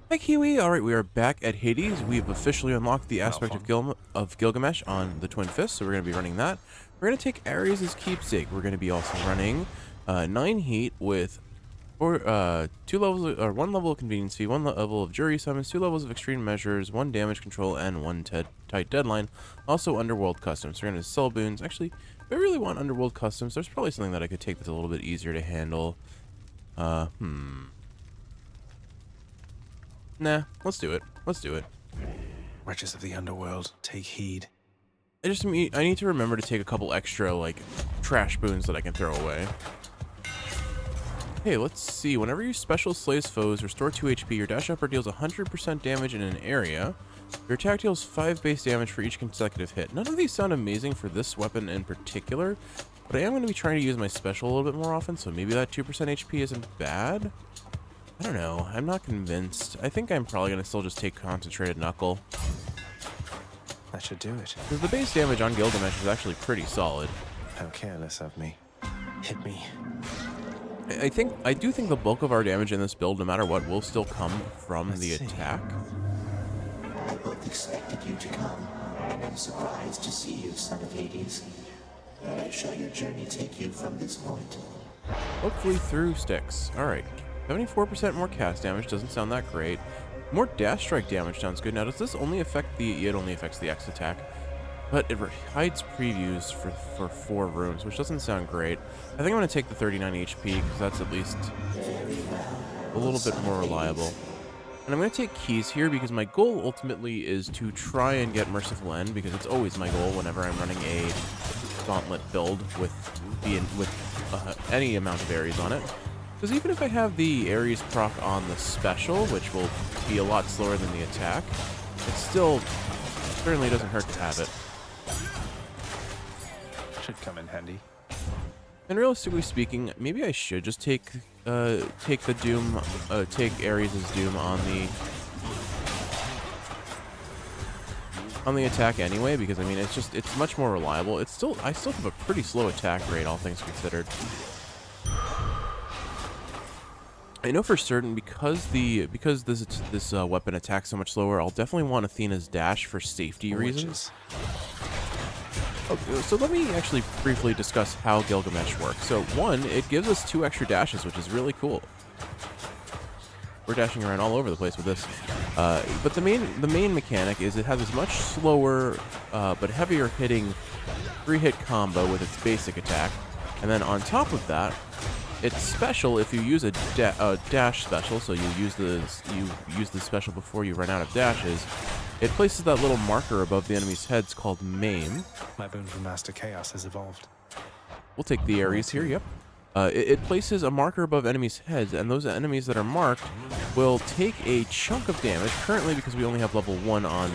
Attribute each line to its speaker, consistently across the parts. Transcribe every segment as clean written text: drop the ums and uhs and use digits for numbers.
Speaker 1: Hi Kiwi! Alright, we are back at Hades. We've officially unlocked the aspect of,
Speaker 2: Malfunction.
Speaker 1: Gilgamesh on the Twin Fist, so we're going to be running that. We're going to take Ares as keepsake. We're going to be also running 9 heat with 2 levels, or 1 level of convenience fee, 1 level of jury summons, 2 levels of extreme measures, 1 damage control, and 1 tight deadline. Also underworld customs. We're going to sell boons. Actually, if I really want underworld customs, there's probably something that I could take that's a little bit easier to handle. Nah, let's do it. Let's do it.
Speaker 2: Wretches of the underworld, take heed.
Speaker 1: I need to remember to take a couple extra, like, trash boons that I can throw away. Hey, let's see. Whenever you special slays foes, restore 2 HP, your dash upper deals 100% damage in an area. Your attack deals 5 base damage for each consecutive hit. None of these sound amazing for this weapon in particular, but I am going to be trying to use my special a little bit more often, so maybe that 2% HP isn't bad. I don't know. I'm not convinced. I think I'm probably going to still just take Concentrated Knuckle.
Speaker 2: That should do it.
Speaker 1: Because the base damage on Gilgamesh is actually pretty solid.
Speaker 2: How careless of me. Hit me.
Speaker 1: I do think the bulk of our damage in this build, no matter what, will still come from the attack.
Speaker 3: I both expected you to come, and I'm surprised to see you, son of Hades. Where shall your journey take you from this point?
Speaker 1: Hopefully through sticks. Alright. 74% more cast damage doesn't sound that great. More dash strike damage sounds good. Now, does this only affect the... It only affects the X attack. But it hides previews for 4 rooms, which doesn't sound great. I think I'm going to take the 39 HP, because that's at least a little bit more reliable. And I'm going to take keys here, because my goal ultimately is to try and get Merciful End, because it's always my goal whenever I'm running a Gauntlet build with any amount of Ares on it. Because even if I have the Ares proc on the special, which will be a lot slower than the attack, it still certainly doesn't hurt to have it.
Speaker 2: Should come in handy.
Speaker 1: And realistically speaking, maybe I should just take the Doom, take Ares' Doom on the attack anyway, because I mean it's much more reliable. I still have a pretty slow attack rate, all things considered. I know for certain because this weapon attacks so much slower, I'll definitely want Athena's dash for safety reasons. Okay, so let me actually briefly discuss how Gilgamesh works. So one, it gives us 2 extra dashes, which is really cool. We're dashing around all over the place with this. But the main mechanic is it has this much slower but heavier hitting 3-hit combo with its basic attack, and then on top of that, it's special if you use a dash special, so you use the special before you run out of dashes. It places that little marker above the enemy's heads called Maim.
Speaker 2: My boon for Master Chaos has evolved.
Speaker 1: We'll take the Ares here, yep. It places a marker above enemies' heads, and those enemies that are marked will take a chunk of damage. Currently, because we only have level 1 on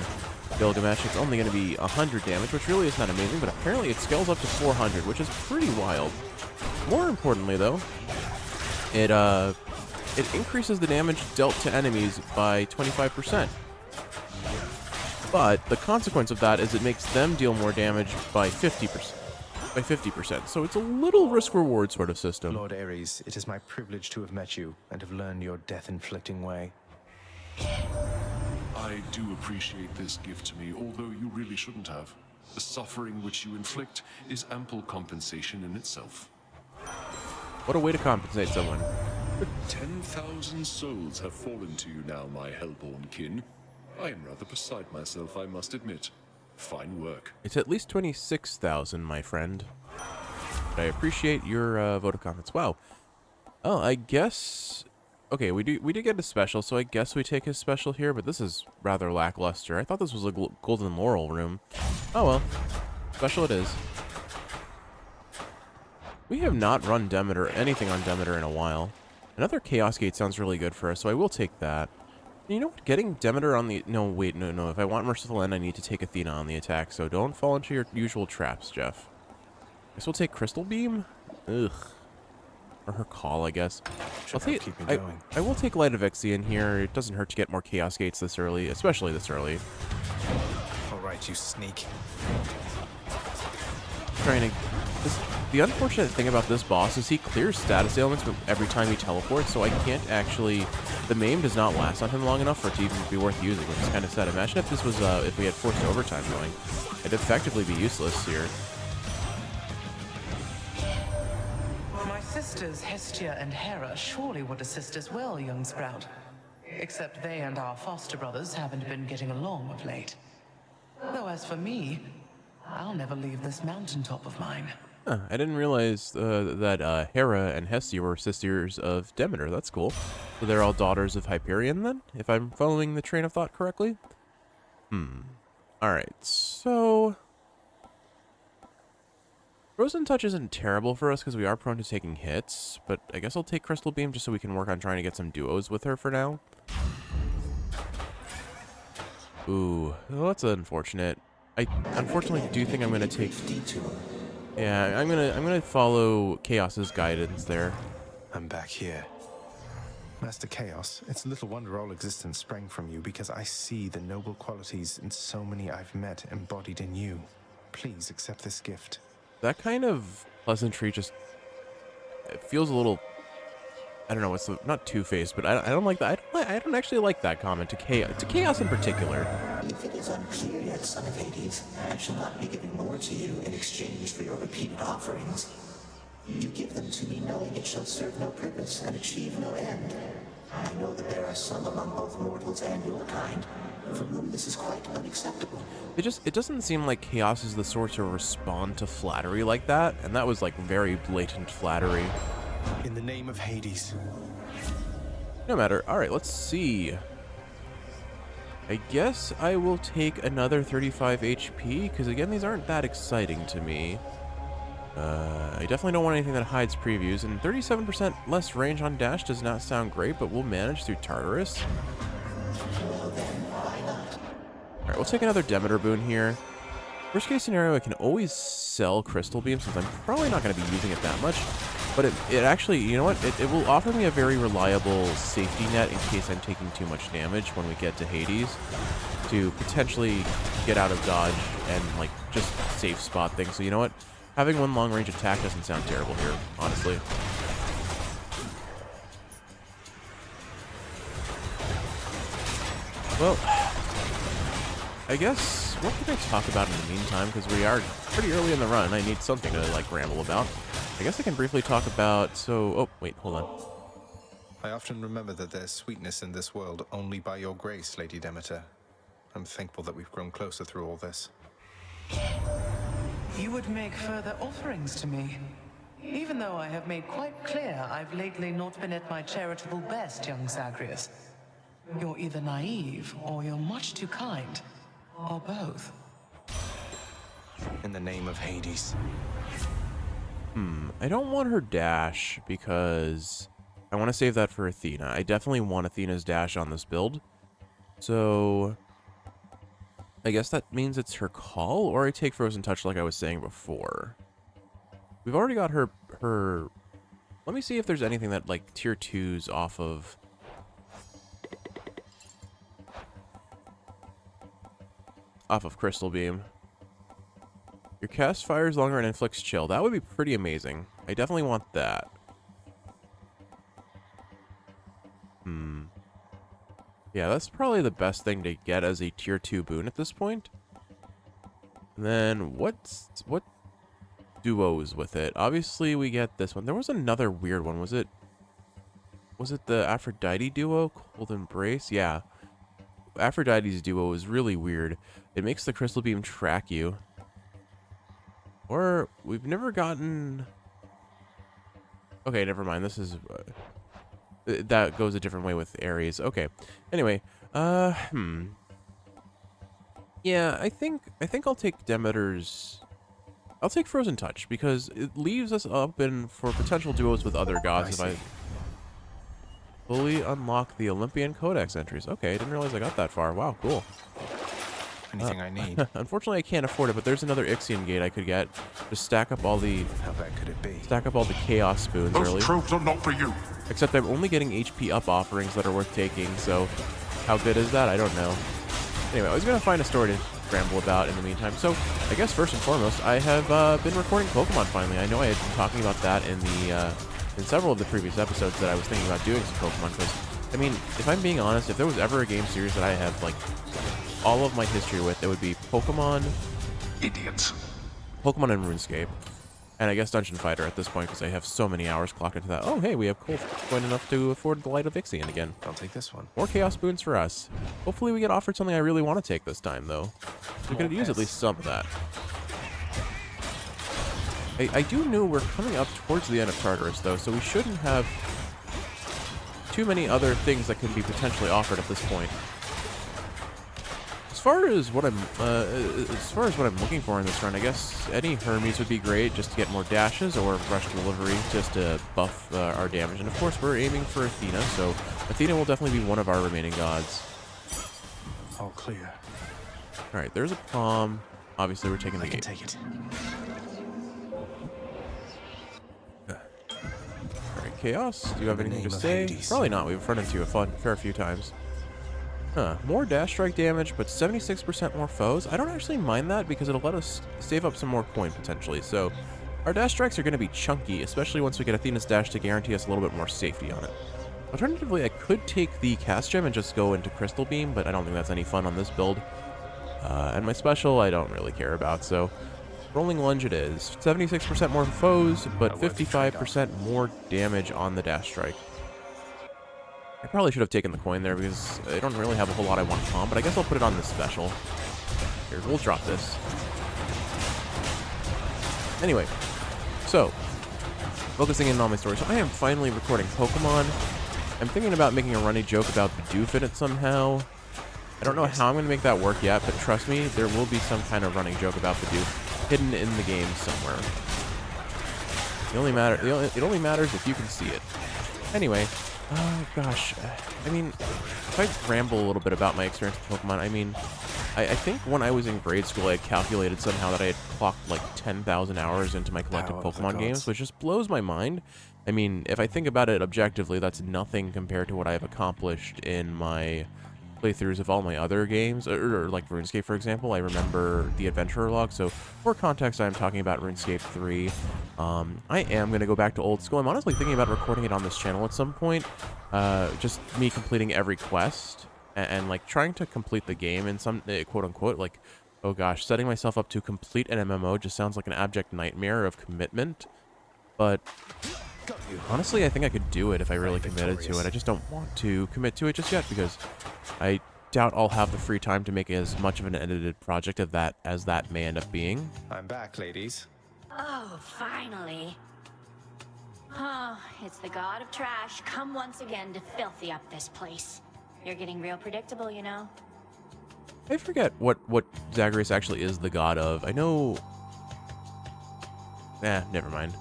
Speaker 1: Gilgamesh, it's only going to be 100 damage, which really is not amazing, but apparently it scales up to 400, which is pretty wild. More importantly, though, it increases the damage dealt to enemies by 25%. But the consequence of that is it makes them deal more damage by 50%. By 50%. So it's a little risk-reward sort of system.
Speaker 2: Lord Ares, it is my privilege to have met you and have learned your death-inflicting way.
Speaker 4: I do appreciate this gift to me, although you really shouldn't have. The suffering which you inflict is ample compensation in itself.
Speaker 1: What a way to compensate someone.
Speaker 4: 10,000 souls have fallen to you now, my hellborn kin. I am rather beside myself, I must admit. Fine work.
Speaker 1: It's at least 26,000, my friend. But I appreciate your vote of confidence. Wow. Oh, I guess... Okay, we did get a special, so I guess we take his special here, but this is rather lackluster. I thought this was a Golden Laurel room. Oh well. Special it is. We have not run Demeter, anything on Demeter in a while. Another Chaos Gate sounds really good for us, so I will take that. You know what? Getting Demeter on the... No, wait, no. If I want Merciful End, I need to take Athena on the attack, so don't fall into your usual traps, Jeff. Guess we'll take Crystal Beam? Ugh. Or her call, I guess.
Speaker 2: Keep me going.
Speaker 1: I will take Light of Ixion here. It doesn't hurt to get more Chaos Gates this early, especially this early.
Speaker 2: All right, you sneak.
Speaker 1: Trying to The unfortunate thing about this boss is he clears status ailments every time he teleports, so I can't actually... The maim does not last on him long enough for it to even be worth using, which is kind of sad. Imagine if this was, if we had forced overtime going. It'd effectively be useless here.
Speaker 5: My sisters Hestia and Hera surely would assist as well, young Sprout. Except they and our foster brothers haven't been getting along of late. Though as for me, I'll never leave this mountaintop of mine.
Speaker 1: Huh, I didn't realize that Hera and Hestia were sisters of Demeter. That's cool. So they're all daughters of Hyperion then, if I'm following the train of thought correctly? Alright, so... Frozen Touch isn't terrible for us because we are prone to taking hits, but I guess I'll take Crystal Beam just so we can work on trying to get some duos with her for now. Ooh, well, that's unfortunate. I unfortunately do think I'm going to take... Yeah, I'm gonna follow Chaos's guidance there.
Speaker 2: I'm back here. Master Chaos, it's little wonder all existence sprang from you, because I see the noble qualities in so many I've met embodied in you. Please accept this gift.
Speaker 1: That kind of pleasantry just... It feels a little... I don't know, it's not two-faced, but I don't like that. I don't actually like that comment to Chaos in particular.
Speaker 3: If it is unclear yet, son of Hades, I shall not be giving more to you in exchange for your repeated offerings. You give them to me knowing it shall serve no purpose and achieve no end. I know that there are some among both mortals and your kind for whom this is quite unacceptable.
Speaker 1: It doesn't seem like Chaos is the sort to respond to flattery like that, and that was like very blatant flattery.
Speaker 2: In the name of Hades.
Speaker 1: No matter. Alright, let's see. I guess I will take another 35 HP, because again, these aren't that exciting to me. I definitely don't want anything that hides previews, and 37% less range on dash does not sound great, but we'll manage through Tartarus. Alright, we'll take another Demeter boon here. Worst case scenario, I can always sell Crystal Beam, since I'm probably not going to be using it that much. But it actually, you know what, it will offer me a very reliable safety net in case I'm taking too much damage when we get to Hades, to potentially get out of dodge and, like, just safe spot things. So you know what, having one long range attack doesn't sound terrible here, honestly. Well, I guess, what can I talk about in the meantime, because we are pretty early in the run. I need something to, like, ramble about. I guess I can briefly talk about, so, oh, wait, hold on.
Speaker 2: I often remember that there's sweetness in this world only by your grace, Lady Demeter. I'm thankful that we've grown closer through all this.
Speaker 5: You would make further offerings to me. Even though I have made quite clear I've lately not been at my charitable best, young Zagreus. You're either naive, or you're much too kind. Or both.
Speaker 2: In the name of Hades.
Speaker 1: I don't want her dash because I want to save that for Athena. I definitely want Athena's dash on this build. So I guess that means it's her call, or I take Frozen Touch like I was saying before. We've already got her... Let me see if there's anything that, like, tier 2's off of... Crystal Beam. Your cast fires longer and inflicts chill. That would be pretty amazing. I definitely want that. Yeah, that's probably the best thing to get as a tier 2 boon at this point. And then what duos with it? Obviously we get this one. There was another weird one. Was it the Aphrodite duo? Cold Embrace? Yeah. Aphrodite's duo is really weird. It makes the Crystal Beam track you. Or we've never gotten... Okay, never mind. This is... that goes a different way with Ares. Okay. Anyway, yeah, I think I'll take Demeter's... I'll take Frozen Touch, because it leaves us open for potential duos with other gods if I fully unlock the Olympian Codex entries. Okay, I didn't realize I got that far. Wow, cool.
Speaker 2: Anything I need.
Speaker 1: Unfortunately, I can't afford it, but there's another Ixion gate I could get. Just stack up all the...
Speaker 2: How bad could it be?
Speaker 1: Stack up all the Chaos spoons early.
Speaker 4: Those tropes are not for you.
Speaker 1: Except I'm only getting HP up offerings that are worth taking, so how good is that? I don't know. Anyway, I was going to find a store to ramble about in the meantime. So I guess first and foremost, I have been recording Pokemon finally. I know I had been talking about that in several of the previous episodes that I was thinking about doing some Pokemon, because, I mean, if I'm being honest, if there was ever a game series that I have, like, all of my history with, it would be Pokemon,
Speaker 4: Idiots.
Speaker 1: Pokemon and RuneScape, and I guess Dungeon Fighter at this point, because I have so many hours clocked into that. Oh, hey, we have coin enough to afford the Light of Ixion again.
Speaker 2: I'll take this one.
Speaker 1: More Chaos Boons for us. Hopefully we get offered something I really want to take this time, though. We could use at least some of that. I do know we're coming up towards the end of Tartarus, though, so we shouldn't have too many other things that could be potentially offered at this point. As far as what I'm looking for in this run, I guess any Hermes would be great, just to get more dashes, or Rush Delivery just to buff our damage. And of course, we're aiming for Athena, so Athena will definitely be one of our remaining gods.
Speaker 2: All clear.
Speaker 1: All right, there's a Palm. Obviously, we're taking the
Speaker 2: I can
Speaker 1: gate.
Speaker 2: take it.
Speaker 1: Alright, Chaos, do you have
Speaker 2: In the
Speaker 1: anything to
Speaker 2: name of
Speaker 1: say?
Speaker 2: Hades.
Speaker 1: Probably not. We've run into you a fair few times. Huh. More dash strike damage, but 76% more foes. I don't actually mind that because it'll let us save up some more coin potentially. So our dash strikes are going to be chunky, especially once we get Athena's dash to guarantee us a little bit more safety on it. Alternatively, I could take the cast gem and just go into Crystal Beam, but I don't think that's any fun on this build. And my special, I don't really care about, so Rolling Lunge it is. 76% more foes, but 55% more damage on the dash strike. I probably should have taken the coin there because I don't really have a whole lot I want to palm, but I guess I'll put it on this special. Here, we'll drop this. Anyway, so, focusing in on my story. So I am finally recording Pokemon. I'm thinking about making a runny joke about Bidoof in it somehow. I don't know how I'm going to make that work yet, but trust me, there will be some kind of running joke about Bidoof hidden in the game somewhere. It only matters if you can see it. Anyway, oh gosh, I mean, if I ramble a little bit about my experience with Pokemon, I mean, I think when I was in grade school, I had calculated somehow that I had clocked like 10,000 hours into my collective Pokemon games, which just blows my mind. I mean, if I think about it objectively, that's nothing compared to what I have accomplished in my playthroughs of all my other games, or like RuneScape, for example. I remember the Adventurer log, so for context, I'm talking about RuneScape 3. I am going to go back to old school. I'm honestly thinking about recording it on this channel at some point, just me completing every quest, and like trying to complete the game in some, quote-unquote, like, oh gosh, setting myself up to complete an MMO just sounds like an abject nightmare of commitment, but honestly, I think I could do it if I really committed to it. I just don't want to commit to it just yet because I doubt I'll have the free time to make as much of an edited project of that as that may end up being.
Speaker 2: I'm back, ladies.
Speaker 6: Oh, finally. Oh, it's the god of trash come once again to filthy up this place. You're getting real predictable, you know?
Speaker 1: I forget what Zagreus actually is the god of. I know... never mind.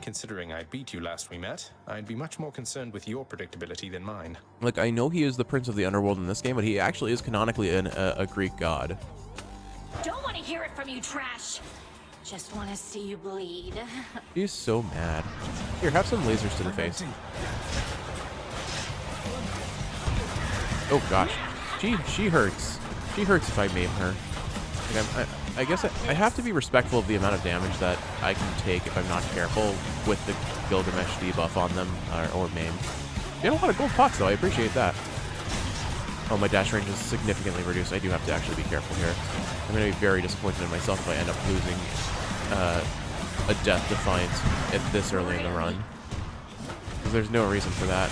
Speaker 2: Considering I beat you last we met, I'd be much more concerned with your predictability than mine.
Speaker 1: Like, I know he is the prince of the underworld in this game, but he actually is canonically a Greek god.
Speaker 6: Don't want to hear it from you, trash. Just want to see you bleed.
Speaker 1: He's so mad. Here, have some lasers to the face. Oh gosh, she hurts. She hurts if I maim her. Like, I guess I have to be respectful of the amount of damage that I can take if I'm not careful with the Gilgamesh debuff on them, or maim. Get a lot of gold pots though, I appreciate that. Oh, my dash range is significantly reduced. I do have to actually be careful here. I'm going to be very disappointed in myself if I end up losing a Death Defiance at this early in the run. Because there's no reason for that.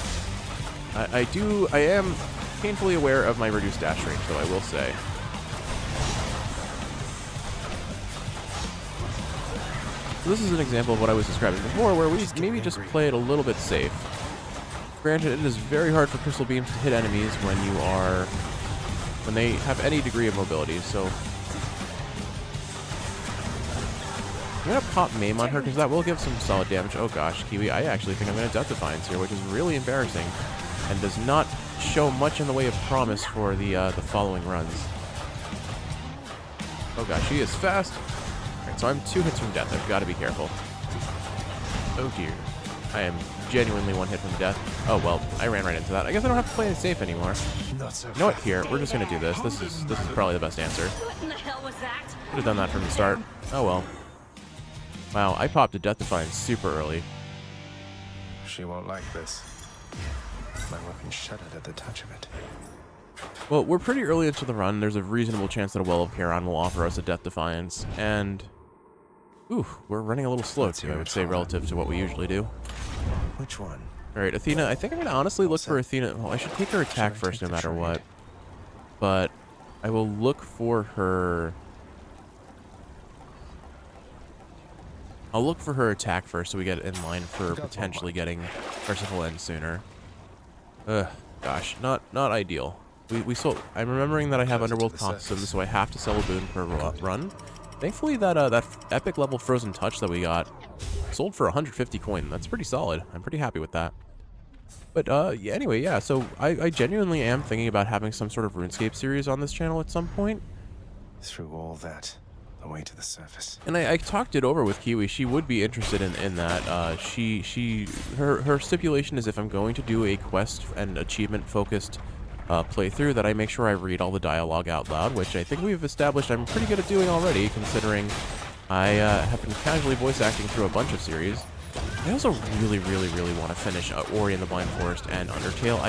Speaker 1: I am painfully aware of my reduced dash range, though, I will say. So this is an example of what I was describing before, where we maybe just play it a little bit safe. Granted, it is very hard for Crystal Beams to hit enemies when they have any degree of mobility, so I'm going to pop Maim on her, because that will give some solid damage. Oh gosh, Kiwi, I actually think I'm going to Death Defiance here, which is really embarrassing, and does not show much in the way of promise for the following runs. Oh gosh, she is fast. Alright, so I'm 2 hits from death. I've got to be careful. Oh dear. I am genuinely 1 hit from death. Oh well, I ran right into that. I guess I don't have to play it safe anymore.
Speaker 2: Not so
Speaker 1: You know what?
Speaker 2: fast.
Speaker 1: Here, we're just gonna do this. This is probably the best answer.
Speaker 6: What in the hell was that?
Speaker 1: Could have done that from the start. Oh well. Wow, I popped a Death Defiance super early.
Speaker 2: She won't like this. My weapon shuddered at the touch of it.
Speaker 1: Well, we're pretty early into the run. There's a reasonable chance that a Well of Charon will offer us a Death Defiance, and ooh, we're running a little slow too, I would say, relative to what we usually do.
Speaker 2: Which one?
Speaker 1: All right, Athena. I think I'm gonna honestly look for Athena. Well, I should take her attack first, no matter what. But I will look for her. I'll look for her attack first, so we get in line for potentially getting Merciful End sooner. Ugh, gosh, not ideal. We sold. I'm remembering that I have Underworld Costumes, so I have to sell a boon per run. Thankfully, that epic level Frozen Touch that we got sold for 150 coin. That's pretty solid. I'm pretty happy with that. But yeah, anyway, yeah. So I genuinely am thinking about having some sort of RuneScape series on this channel at some point.
Speaker 2: Through all that, the way to the surface.
Speaker 1: And I talked it over with Kiwi. She would be interested in that. Her stipulation is if I'm going to do a quest and achievement focused playthrough, that I make sure I read all the dialogue out loud, which I think we've established I'm pretty good at doing already, considering I have been casually voice acting through a bunch of series. I also really want to finish Ori and the Blind Forest and Undertale.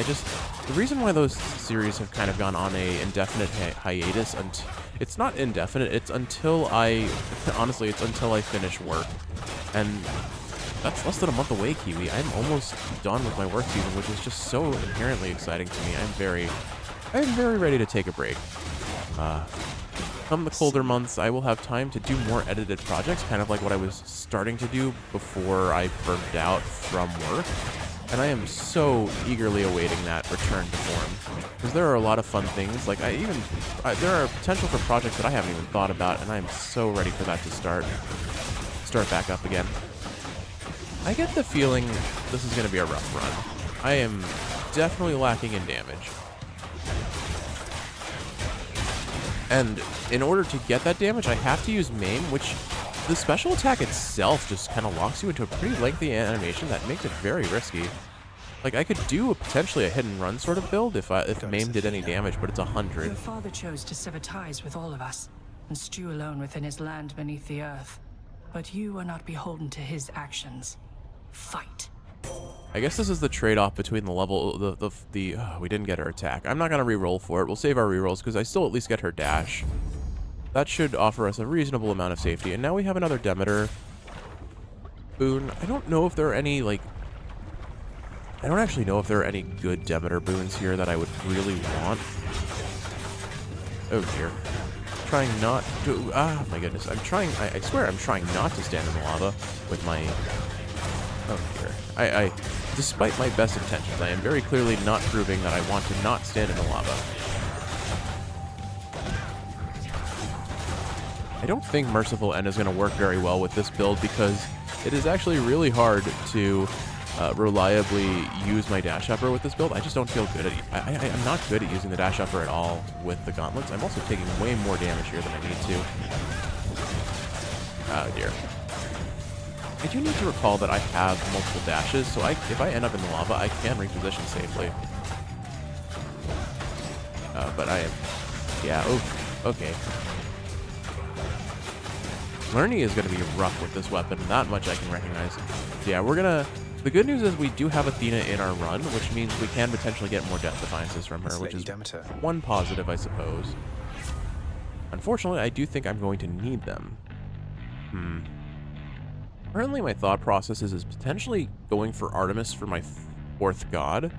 Speaker 1: The reason why those series have kind of gone on a indefinite hiatus, and it's not indefinite, it's until honestly, it's until I finish work. And that's less than a month away, Kiwi. I'm almost done with my work season, which is just so inherently exciting to me. I'm very ready to take a break. Come the colder months, I will have time to do more edited projects, kind of like what I was starting to do before I burned out from work. And I am so eagerly awaiting that return to form, because there are a lot of fun things. Like there are potential for projects that I haven't even thought about, and I am so ready for that to start back up again. I get the feeling this is going to be a rough run. I am definitely lacking in damage. And in order to get that damage, I have to use Maim, which the special attack itself just kind of locks you into a pretty lengthy animation that makes it very risky. Like, I could do potentially a hidden run sort of build if Maim did any damage, but it's 100.
Speaker 7: Your father chose to sever ties with all of us and stew alone within his land beneath the earth. But you are not beholden to his actions. Fight.
Speaker 1: I guess this is the trade-off between the level, we didn't get her attack. I'm not going to re-roll for it. We'll save our re-rolls because I still at least get her dash. That should offer us a reasonable amount of safety. And now we have another Demeter boon. I don't know if there are any, like... I don't actually know if there are any good Demeter boons here that I would really want. Oh dear. Trying not to... Ah, my goodness. I'm trying... I swear I'm trying not to stand in the lava with my... Oh dear. Despite my best intentions, I am very clearly not proving that I want to not stand in the lava. I don't think Merciful End is going to work very well with this build because it is actually really hard to reliably use my dash upper with this build. I just don't feel good at it. I'm not good at using the dash upper at all with the gauntlets. I'm also taking way more damage here than I need to. Oh dear. I do need to recall that I have multiple dashes, so if I end up in the lava, I can reposition safely. But I am... Yeah, oh, okay. Lerny is going to be rough with this weapon. That much I can recognize. So yeah, we're going to... The good news is we do have Athena in our run, which means we can potentially get more Death Defiances from her, which is one positive, I suppose. Unfortunately, I do think I'm going to need them. Currently, my thought process is potentially going for Artemis for my fourth god.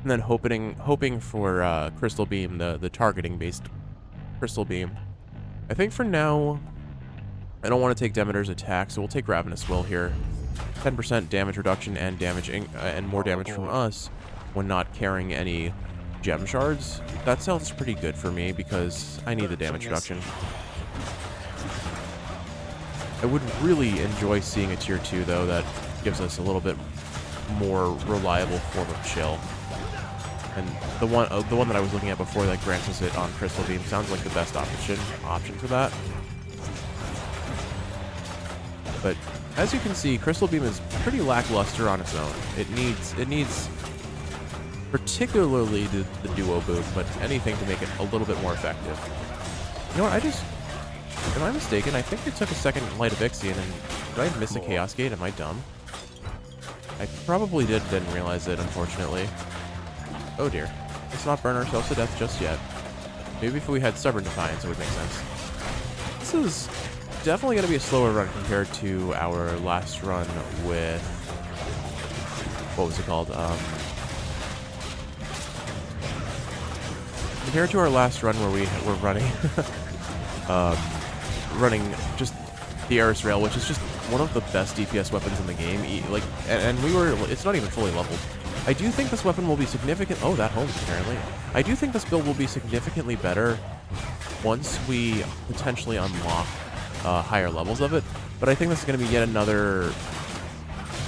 Speaker 1: And then hoping for Crystal Beam, the targeting-based Crystal Beam. I think for now, I don't want to take Demeter's attack, so we'll take Ravenous Will here. 10% damage reduction and and more damage from us when not carrying any gem shards. That sounds pretty good for me because I need the damage reduction. I would really enjoy seeing a tier 2 though that gives us a little bit more reliable form of chill. And the one that I was looking at before that grants us it on Crystal Beam sounds like the best option for that. But as you can see, Crystal Beam is pretty lackluster on its own. It needs particularly the duo boot, but anything to make it a little bit more effective. You know what, am I mistaken? I think I took a second Light of Ixion, and did I miss a Chaos Gate? Am I dumb? I probably didn't realize it, unfortunately. Oh dear. Let's not burn ourselves to death just yet. Maybe if we had Stubborn Defiance, it would make sense. This is definitely going to be a slower run compared to our last run with... What was it called? Compared to our last run where we were running... running just the Eris Rail, which is just one of the best DPS weapons in the game. And we were... It's not even fully leveled. I do think this weapon will be significant... Oh, that homes, apparently. I do think this build will be significantly better once we potentially unlock higher levels of it. But I think this is going to be yet another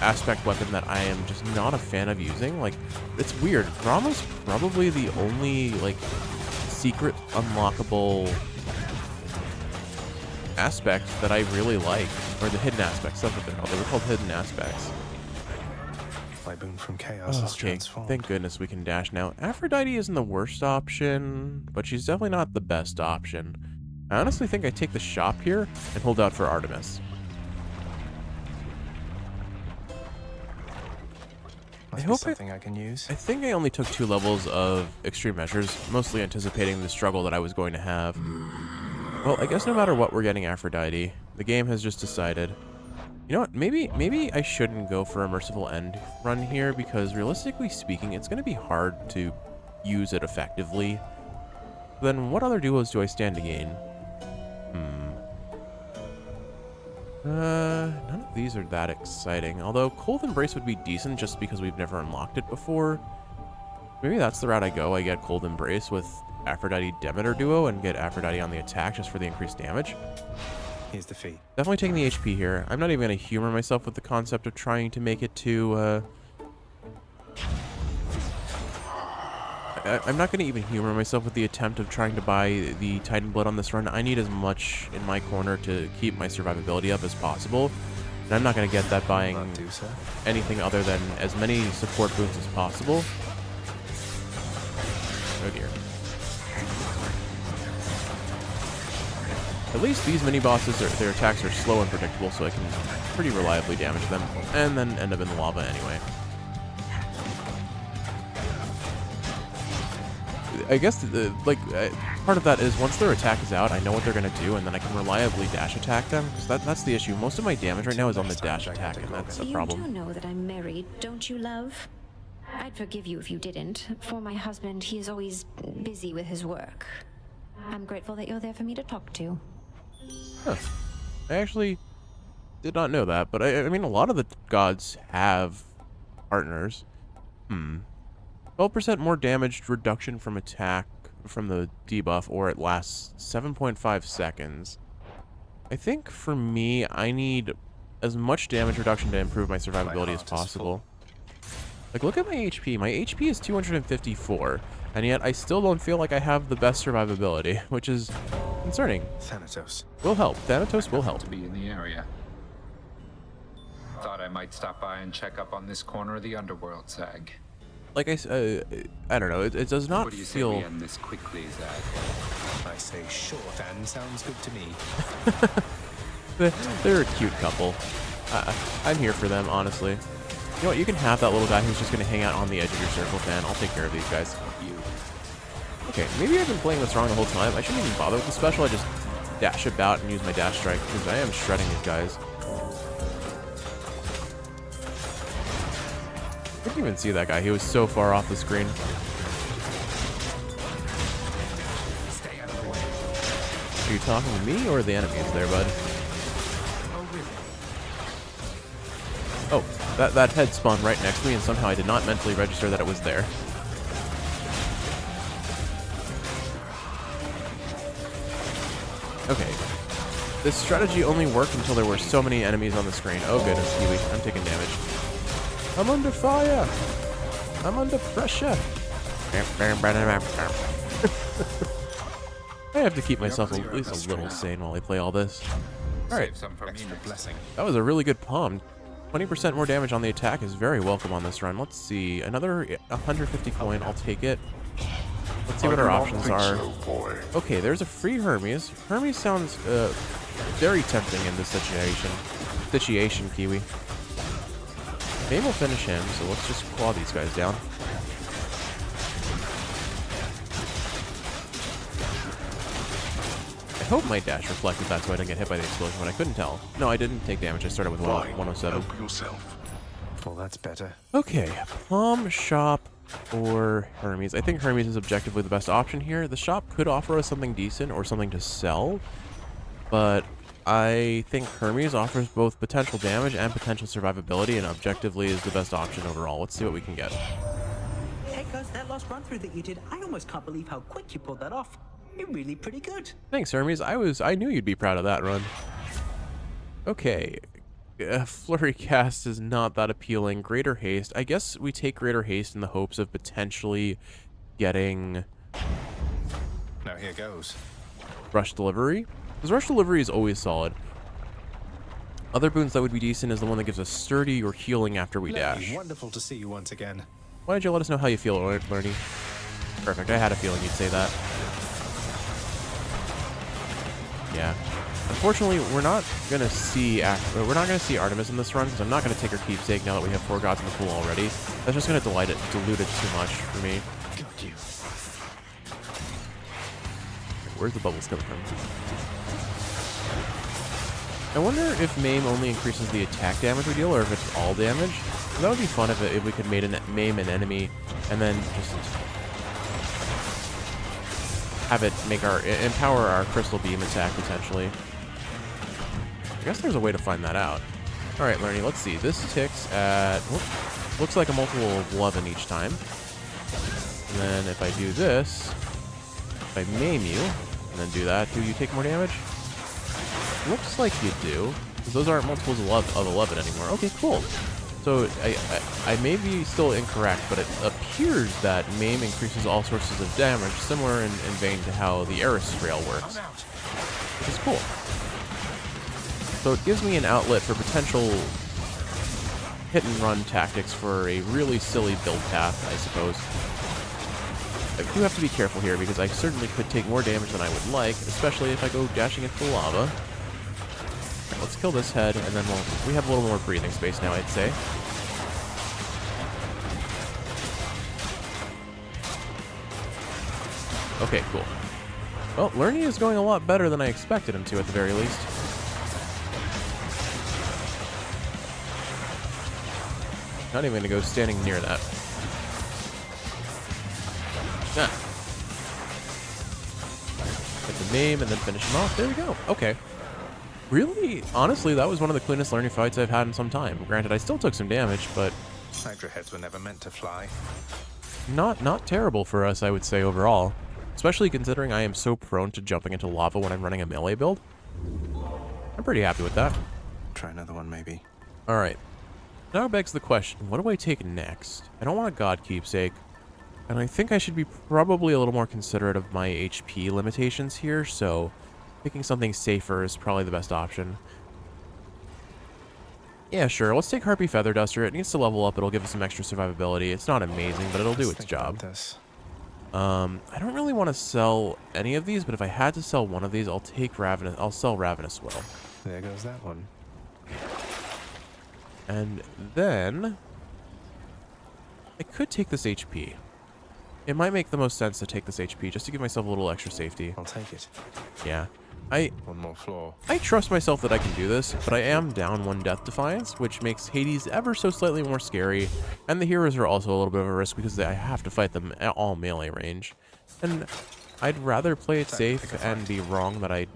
Speaker 1: aspect weapon that I am just not a fan of using. Like, it's weird. Brahma's probably the only, like, secret unlockable aspect that I really like. Or the hidden aspects. That's what they're called. They were called hidden aspects.
Speaker 2: My boon from chaos is
Speaker 1: Okay,
Speaker 2: transformed.
Speaker 1: thank goodness we can dash now. Aphrodite isn't the worst option, but she's definitely not the best option. I honestly think I take the shop here and hold out for Artemis.
Speaker 2: Must
Speaker 1: hope
Speaker 2: be something I can use.
Speaker 1: I think I only took 2 levels of extreme measures, mostly anticipating the struggle that I was going to have. Well, I guess no matter what, we're getting Aphrodite. The game has just decided. You know what, maybe I shouldn't go for a Merciful End run here, because realistically speaking, it's going to be hard to use it effectively. Then what other duos do I stand to gain? None of these are that exciting, although Cold Embrace would be decent just because we've never unlocked it before. Maybe that's the route I go. I get Cold Embrace with Aphrodite Demeter duo and get Aphrodite on the attack just for the increased damage.
Speaker 2: Here's the fee.
Speaker 1: Definitely taking the HP here. I'm not even going to humor myself with the concept of trying to make it to, I'm not going to even humor myself with the attempt of trying to buy the Titan Blood on this run. I need as much in my corner to keep my survivability up as possible. And I'm not going to get that buying anything other than as many support boons as possible. Oh dear. At least these mini-bosses, their attacks are slow and predictable, so I can pretty reliably damage them, and then end up in the lava anyway. I guess, part of that is once their attack is out, I know what they're going to do, and then I can reliably dash attack them, because that's the issue. Most of my damage right now is on the dash attack, and that's a problem.
Speaker 8: You do know that I'm married, don't you, love? I'd forgive you if you didn't. For my husband, he is always busy with his work. I'm grateful that you're there for me to talk to.
Speaker 1: Huh. I actually did not know that, but I mean, a lot of the gods have partners. 12% more damage reduction from attack from the debuff, or it lasts 7.5 seconds. I think for me, I need as much damage reduction to improve my survivability as possible. Like, look at my HP. My HP is 254, and yet I still don't feel like I have the best survivability, which is concerning.
Speaker 2: Thanatos.
Speaker 1: Will help. Thanatos will help.
Speaker 9: To be in the area. Thought I might stop by and check up on this corner of the underworld, Zag.
Speaker 1: Like I don't know. It does not
Speaker 9: What do you say
Speaker 1: feel.
Speaker 9: we end this quickly, Zag?
Speaker 2: I say sure, Than. Sounds good to me.
Speaker 1: They're a cute couple. I'm here for them, honestly. You know what? You can have that little guy who's just going to hang out on the edge of your circle, Dan. I'll take care of these guys. You. Okay, maybe I've been playing this wrong the whole time. I shouldn't even bother with the special. I just dash about and use my dash strike, because I am shredding these guys. I didn't even see that guy. He was so far off the screen.
Speaker 2: Stay out of the way.
Speaker 1: Are you talking to me or the enemies there, bud? Oh, that head spawned right next to me, and somehow I did not mentally register that it was there. Okay. This strategy only worked until there were so many enemies on the screen. Oh goodness, Kiwi, I'm taking damage. I'm under fire! I'm under pressure! I have to keep myself at least a little sane while I play all this. Alright,
Speaker 9: Save some for me.
Speaker 2: Extra blessing.
Speaker 1: that was a really good palm. 20% more damage on the attack is very welcome on this run. Let's see. Another 150 coin. I'll take it. Let's see what our options are. Okay, there's a free Hermes. Hermes sounds very tempting in this situation, Kiwi. Maybe we'll finish him, so let's just claw these guys down. I hope my dash reflected that so I didn't get hit by the explosion, but I couldn't tell. No, I didn't take damage. I started with 107.
Speaker 4: Help yourself.
Speaker 2: Well, that's better.
Speaker 1: Okay, Plum, Shop, or Hermes. I think Hermes is objectively the best option here. The shop could offer us something decent or something to sell, but I think Hermes offers both potential damage and potential survivability, and objectively is the best option overall. Let's see what we can get.
Speaker 10: Hey guys, that last run through that you did, I almost can't believe how quick you pulled that off. You're really pretty good.
Speaker 1: Thanks, Hermes. I knew you'd be proud of that run. Okay. Flurry Cast is not that appealing. Greater Haste. I guess we take Greater Haste in the hopes of potentially getting...
Speaker 2: Now here goes.
Speaker 1: Rush Delivery. Because Rush Delivery is always solid. Other boons that would be decent is the one that gives us Sturdy or Healing after we dash.
Speaker 2: Wonderful to see you once again.
Speaker 1: Why don't you let us know how you feel, Lerny? Perfect. I had a feeling you'd say that. Yeah. Unfortunately, we're not gonna see Artemis in this run because I'm not gonna take her keepsake now that we have 4 gods in the pool already. That's just gonna dilute it too much for me.
Speaker 2: Got you.
Speaker 1: Where's the bubbles coming from? I wonder if Maim only increases the attack damage we deal, or if it's all damage. That would be fun if we could maim an enemy and then just have it empower our crystal beam attack potentially. I guess there's a way to find that out. All right, Lerny, let's see. This ticks at looks like a multiple of 11 each time. And then if I do this, if I maim you and then do that, do you take more damage? Looks like you do, because those aren't multiples of 11 anymore. Okay, cool. So I may be still incorrect, but it appears that Maim increases all sources of damage, similar in vein to how the Eris Rail works, which is cool. So it gives me an outlet for potential hit-and-run tactics for a really silly build path, I suppose. I do have to be careful here, because I certainly could take more damage than I would like, especially if I go dashing into the lava. Right, let's kill this head, and then we have a little more breathing space now, I'd say. Okay, cool. Well, Lerny is going a lot better than I expected him to, at the very least. Not even gonna go standing near that. Ah. Get the name and then finish him off. There we go. Okay. Really, honestly, that was one of the cleanest Lerny fights I've had in some time. Granted, I still took some damage, but
Speaker 2: Hydra heads were never meant to fly.
Speaker 1: not terrible for us, I would say, overall. Especially considering I am so prone to jumping into lava when I'm running a melee build. I'm pretty happy with that.
Speaker 2: Try another one, maybe.
Speaker 1: Alright. Now begs the question, what do I take next? I don't want a god keepsake. And I think I should be probably a little more considerate of my HP limitations here, so picking something safer is probably the best option. Yeah, sure, let's take Harpy Feather Duster. It needs to level up, it'll give us some extra survivability. It's not amazing, but it'll do its job. I don't really want to sell any of these, but if I had to sell one of these, I'll sell Ravenous Will.
Speaker 2: There goes that one.
Speaker 1: And then I could take this HP. It might make the most sense to take this HP just to give myself a little extra safety.
Speaker 2: I'll take it.
Speaker 1: Yeah.
Speaker 2: One more floor.
Speaker 1: I trust myself that I can do this, but I am down 1 Death Defiance, which makes Hades ever so slightly more scary, and the heroes are also a little bit of a risk because I have to fight them at all melee range. And I'd rather play it safe and be wrong that I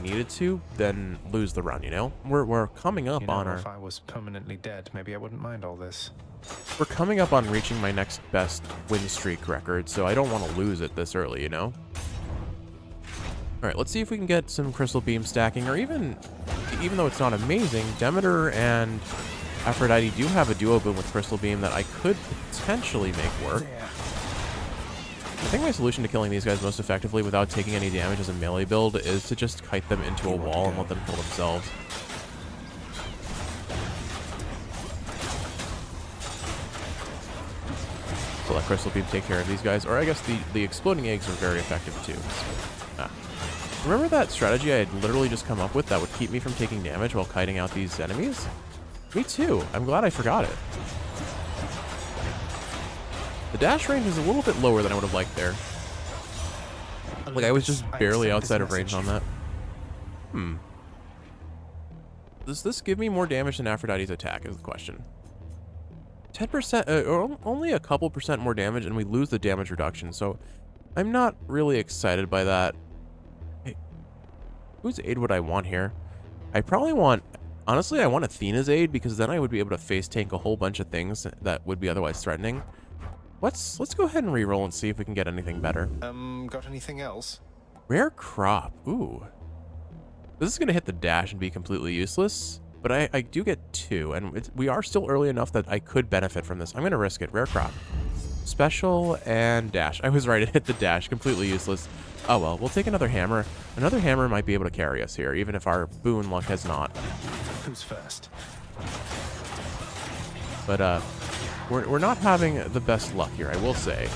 Speaker 1: needed to than lose the run, you know? We're coming up on our...
Speaker 2: If I was permanently dead, maybe I wouldn't mind all this.
Speaker 1: We're coming up on reaching my next best win streak record, so I don't want to lose it this early, you know? Alright, let's see if we can get some Crystal Beam stacking, or even though it's not amazing, Demeter and Aphrodite do have a duo boom with Crystal Beam that I could potentially make work. I think my solution to killing these guys most effectively without taking any damage as a melee build is to just kite them into a wall and let them kill themselves. Crystal Beam take care of these guys. Or I guess the exploding eggs are very effective too. Remember that strategy I had literally just come up with that would keep me from taking damage while kiting out these enemies? Me too. I'm glad I forgot it. The dash range is a little bit lower than I would have liked there. Like, I was just barely outside of range on that. Does this give me more damage than Aphrodite's attack is the question. 10%, or only a couple percent more damage, and we lose the damage reduction, so I'm not really excited by that. Hey, whose aid would I want here? I probably want, honestly, I want Athena's aid, because then I would be able to face tank a whole bunch of things that would be otherwise threatening. Let's go ahead and reroll and see if we can get anything better.
Speaker 2: Got anything else?
Speaker 1: Rare crop. Ooh. This is going to hit the dash and be completely useless, but I do get 2, and we are still early enough that I could benefit from this. I'm going to risk it. Rare crop. Special and dash. I was right, it hit the dash. Completely useless. Oh well, we'll take another hammer. Another hammer might be able to carry us here, even if our boon luck has not.
Speaker 2: Who's first?
Speaker 1: But, we're not having the best luck here, I will say.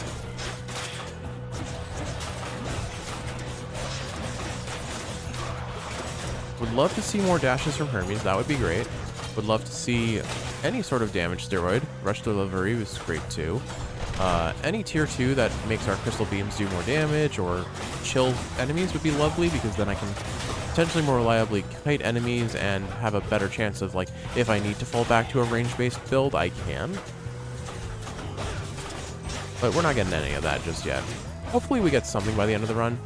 Speaker 1: Would love to see more dashes from Hermes. That would be great. Would love to see any sort of damage steroid. Rush Delivery was great too. Any tier 2 that makes our crystal beams do more damage or chill enemies would be lovely, because then I can potentially more reliably kite enemies and have a better chance of, like, if I need to fall back to a range-based build, I can. But we're not getting any of that just yet. Hopefully we get something by the end of the run.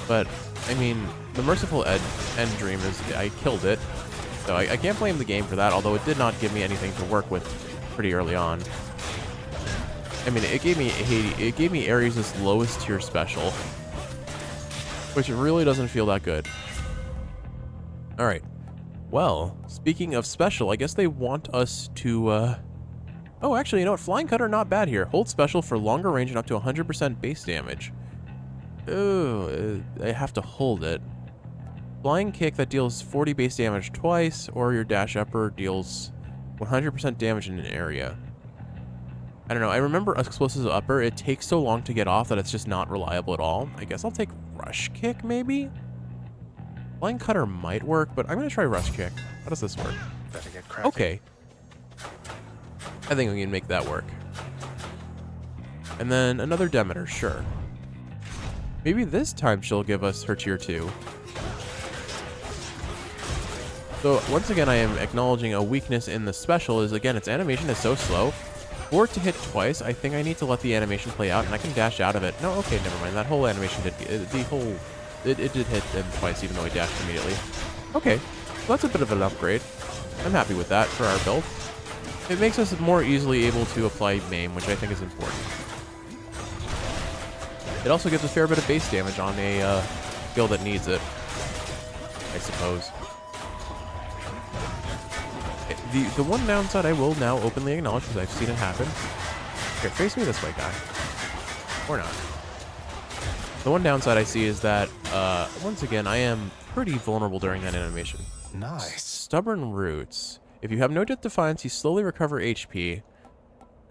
Speaker 1: But, I mean, the Merciful End Dream is, I killed it. So I can't blame the game for that, although it did not give me anything to work with pretty early on. I mean, it gave me Ares' lowest tier special, which really doesn't feel that good. Alright. Well, speaking of special, I guess they want us to, Oh, actually, you know what? Flying Cutter, not bad here. Hold special for longer range and up to 100% base damage. Oh, I have to hold it. Flying Kick that deals 40 base damage twice, or your Dash Upper deals 100% damage in an area. I don't know. I remember Explosive Upper. It takes so long to get off that it's just not reliable at all. I guess I'll take Rush Kick, maybe? Flying Cutter might work, but I'm going to try Rush Kick. How does this work?
Speaker 2: Better get cracking.
Speaker 1: Okay. I think we can make that work. And then another Demeter, sure. Maybe this time she'll give us her tier 2. So once again, I am acknowledging a weakness in the special is, again, its animation is so slow. For it to hit twice, I think I need to let the animation play out, and I can dash out of it. No, okay, never mind. That whole animation did, it did hit him twice, even though he dashed immediately. Okay, so that's a bit of an upgrade. I'm happy with that for our build. It makes us more easily able to apply Maim, which I think is important. It also gives a fair bit of base damage on a skill that needs it, I suppose. The one downside I will now openly acknowledge, because I've seen it happen. Here, face me this way, guy. Or not. The one downside I see is that, once again, I am pretty vulnerable during that animation.
Speaker 2: Nice.
Speaker 1: Stubborn Roots. If you have no Death Defiance, you slowly recover HP.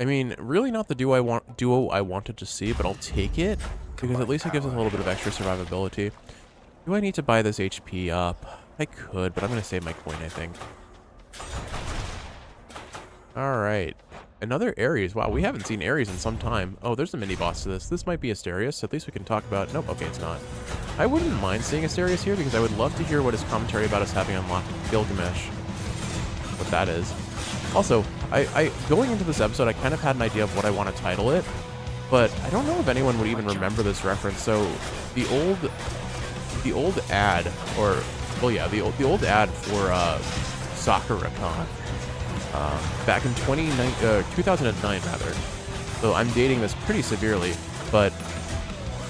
Speaker 1: I mean, really not the duo I wanted to see, but I'll take it, because at least it gives us a little bit of extra survivability. Do I need to buy this HP up? I could, but I'm going to save my coin, I think. Alright. Another Ares. Wow, we haven't seen Ares in some time. Oh, there's a mini-boss to this. This might be Asterius. At least we can talk about... Nope, okay, it's not. I wouldn't mind seeing Asterius here, because I would love to hear what his commentary about us having unlocked Gilgamesh. What that is. Also, I going into this episode, I kind of had an idea of what I want to title it, but I don't know if anyone would even remember this reference. So, the old ad, or... Well, yeah, the old ad for, Sakura-Con. Back in 2009, rather. So I'm dating this pretty severely, but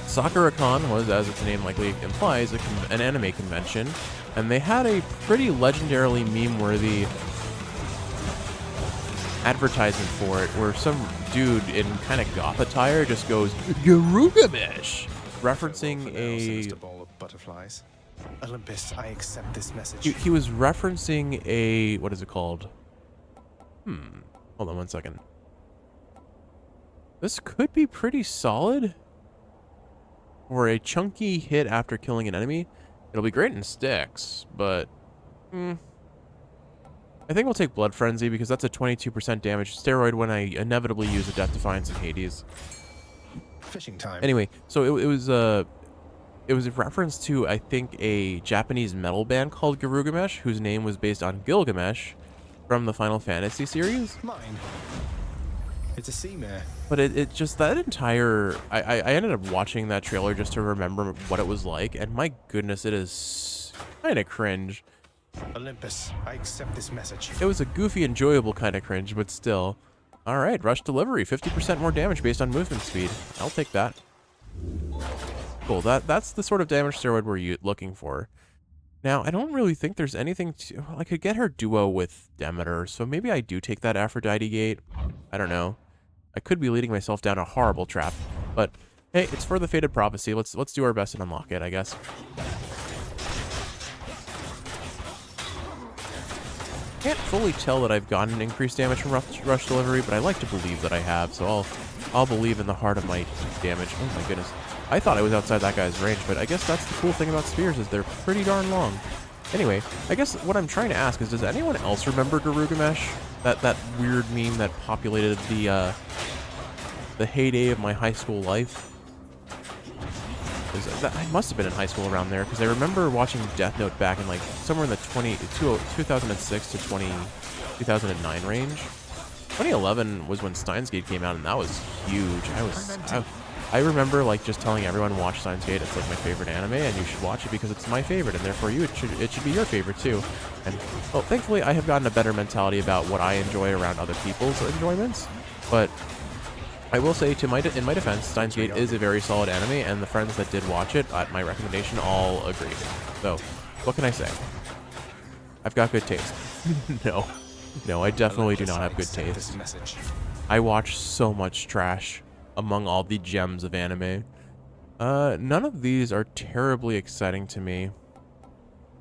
Speaker 1: Sakura-Con was, as its name likely implies, an anime convention, and they had a pretty legendarily meme-worthy advertisement for it, where some dude in kind of goth attire just goes, Girugamesh! Referencing a...
Speaker 2: ball of butterflies. Olympus, I accept this message.
Speaker 1: He was referencing a... What is it called? Hold on one second. This could be pretty solid. For a chunky hit after killing an enemy. It'll be great in sticks, but... I think we'll take Blood Frenzy because that's a 22% damage steroid when I inevitably use a Death Defiance in Hades.
Speaker 2: Fishing time.
Speaker 1: Anyway, so it was a reference to, I think, a Japanese metal band called Girugamesh, whose name was based on Gilgamesh from the Final Fantasy series.
Speaker 2: Mine. It's a sea mare.
Speaker 1: But it just, that entire... I ended up watching that trailer just to remember what it was like, and my goodness, it is kind of cringe.
Speaker 2: Olympus, I accept this message.
Speaker 1: It was a goofy, enjoyable kind of cringe, but still. Alright, Rush Delivery, 50% more damage based on movement speed. I'll take that. Cool, that's the sort of damage steroid we're looking for. Now, I don't really think there's anything to... I could get her duo with Demeter, so maybe I do take that Aphrodite Gate. I don't know. I could be leading myself down a horrible trap, but hey, it's for the Fated Prophecy. Let's do our best and unlock it, I guess. Can't fully tell that I've gotten increased damage from Rush Delivery, but I like to believe that I have, so I'll believe in the heart of my damage. Oh my goodness. I thought I was outside that guy's range, but I guess that's the cool thing about spears is they're pretty darn long. Anyway, I guess what I'm trying to ask is, does anyone else remember Girugamesh? That weird meme that populated the heyday of my high school life? I must have been in high school around there, because I remember watching Death Note back in like somewhere in the 2006 to 2009 range. 2011 was when Steins Gate came out, and that was huge. I remember like just telling everyone watch Steins Gate. It's like my favorite anime, and you should watch it because it's my favorite, and therefore it should be your favorite too. And well, thankfully I have gotten a better mentality about what I enjoy around other people's enjoyments. But I will say, in my defense, Steins Gate is a very solid anime, and the friends that did watch it at my recommendation all agreed. So, what can I say? I've got good taste. No, I definitely do not have good taste. I watch so much trash among all the gems of anime. None of these are terribly exciting to me.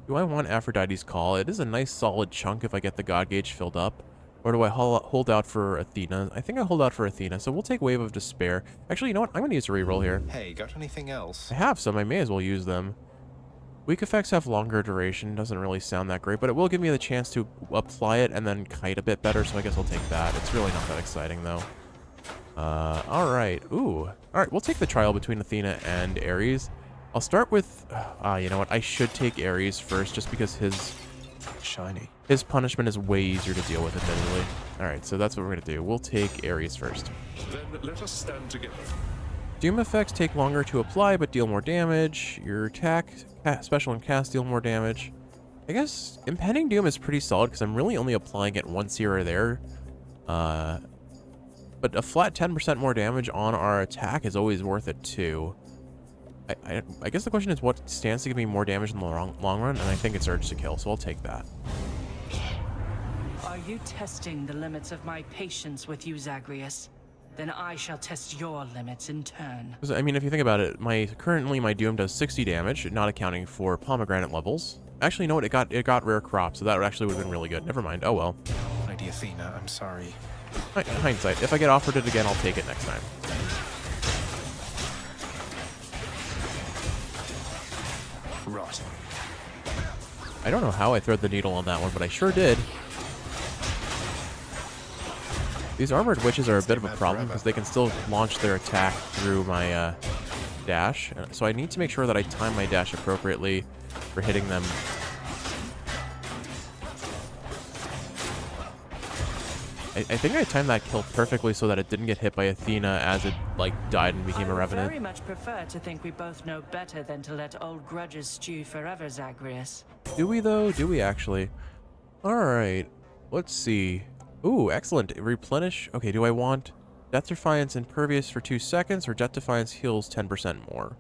Speaker 1: Do I want Aphrodite's Call? It is a nice solid chunk if I get the God Gauge filled up. Or do I hold out for Athena? I think I hold out for Athena, so we'll take Wave of Despair. Actually, you know what? I'm going to use a reroll here.
Speaker 2: Hey, got anything else?
Speaker 1: I have some. I may as well use them. Weak effects have longer duration. Doesn't really sound that great, but it will give me the chance to apply it and then kite a bit better, so I guess I'll take that. It's really not that exciting, though. Alright. Ooh. Alright, we'll take the trial between Athena and Ares. I'll start with... you know what? I should take Ares first, just because his punishment is way easier to deal with, admittedly. Alright, so that's what we're going to do. We'll take Ares first.
Speaker 4: Then let us stand together.
Speaker 1: Doom effects take longer to apply, but deal more damage. Your attack, special, and cast deal more damage. I guess Impending Doom is pretty solid, because I'm really only applying it once here or there. But a flat 10% more damage on our attack is always worth it, too. I guess the question is what stands to give me more damage in the long run, and I think it's Urge to Kill, so I'll take that.
Speaker 7: Are you testing the limits of my patience with you, Zagreus? Then I shall test your limits in turn.
Speaker 1: I mean, if you think about it, currently my Doom does 60 damage, not accounting for pomegranate levels. Actually, you know what? It got rare crop, so that actually would have been really good. Never mind. Oh well.
Speaker 2: Lady Athena, I'm sorry.
Speaker 1: Hindsight. If I get offered it again, I'll take it next time.
Speaker 2: Rot.
Speaker 1: I don't know how I thread the needle on that one, but I sure did. These armored witches are a bit of a problem because they can still launch their attack through my dash. So I need to make sure that I time my dash appropriately for hitting them. I think I timed that kill perfectly so that it didn't get hit by Athena as it like died and became a revenant.
Speaker 7: I very much prefer to think we both know better than to let old grudges stew forever, Zagreus.
Speaker 1: Do we though? Do we actually? Alright. Let's see. Ooh, excellent. Replenish. Okay, do I want Death Defiance Impervious for 2 seconds or Death Defiance heals 10% more?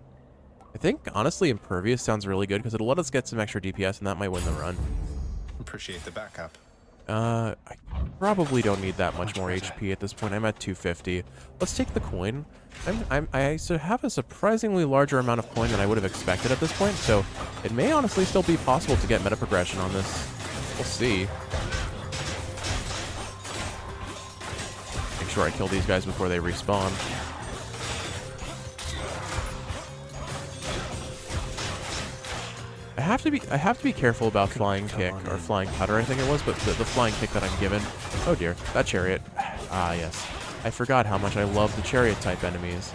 Speaker 1: I think, honestly, Impervious sounds really good because it'll let us get some extra DPS and that might win the run.
Speaker 2: Appreciate the backup.
Speaker 1: I probably don't need that much more HP at this point. I'm at 250. Let's take the coin. I have a surprisingly larger amount of coin than I would have expected at this point, so it may honestly still be possible to get meta progression on this. We'll see. Make sure I kill these guys before they respawn. I have to be careful about flying kick or flying cutter, I think it was, but the flying kick that I'm given. Oh dear, that chariot. Ah yes, I forgot how much I love the chariot type enemies.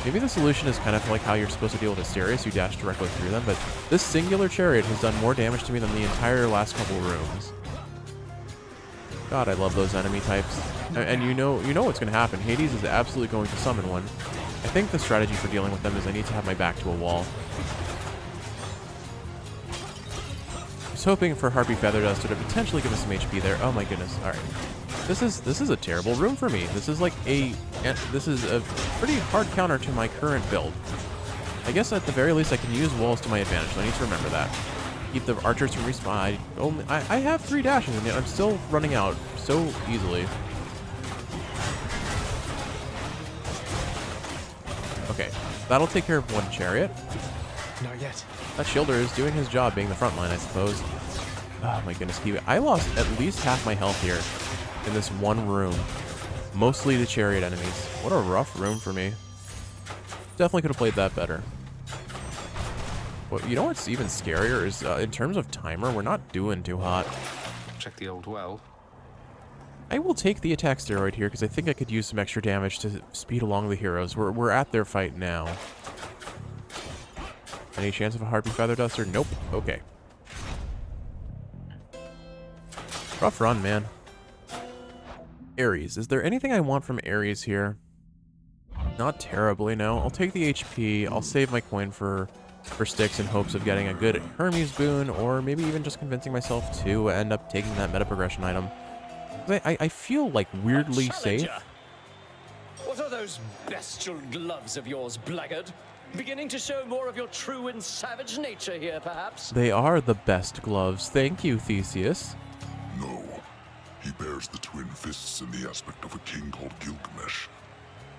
Speaker 1: Maybe the solution is kind of like how you're supposed to deal with Asterius, you dash directly through them, but this singular chariot has done more damage to me than the entire last couple rooms. God, I love those enemy types. And you know what's going to happen. Hades is absolutely going to summon one. I think the strategy for dealing with them is I need to have my back to a wall. I was hoping for Harpy Feather Dust to potentially give us some HP there. Oh my goodness. Alright. This is a terrible room for me. This is a pretty hard counter to my current build. I guess at the very least I can use walls to my advantage, so I need to remember that. Keep the archers from respawn. I have 3 dashes and yet I'm still running out so easily. Okay, that'll take care of one chariot.
Speaker 2: Not yet.
Speaker 1: That shielder is doing his job being the front line, I suppose. Oh my goodness, I lost at least half my health here in this one room. Mostly the chariot enemies. What a rough room for me. Definitely could have played that better. Well, you know what's even scarier is in terms of timer, we're not doing too hot.
Speaker 2: Check the old well.
Speaker 1: I will take the attack steroid here because I think I could use some extra damage to speed along the heroes. We're at their fight now. Any chance of a Harpy Feather Duster? Nope. Okay. Rough run, man. Ares. Is there anything I want from Ares here? Not terribly, no. I'll take the HP. I'll save my coin for sticks in hopes of getting a good Hermes boon, or maybe even just convincing myself to end up taking that meta progression item. I feel like weirdly safe.
Speaker 11: What are those bestial gloves of yours, blackguard? Beginning to show more of your true and savage nature here, perhaps?
Speaker 1: They are the best gloves. Thank you, Theseus.
Speaker 12: No. He bears the twin fists in the aspect of a king called Girugamesh.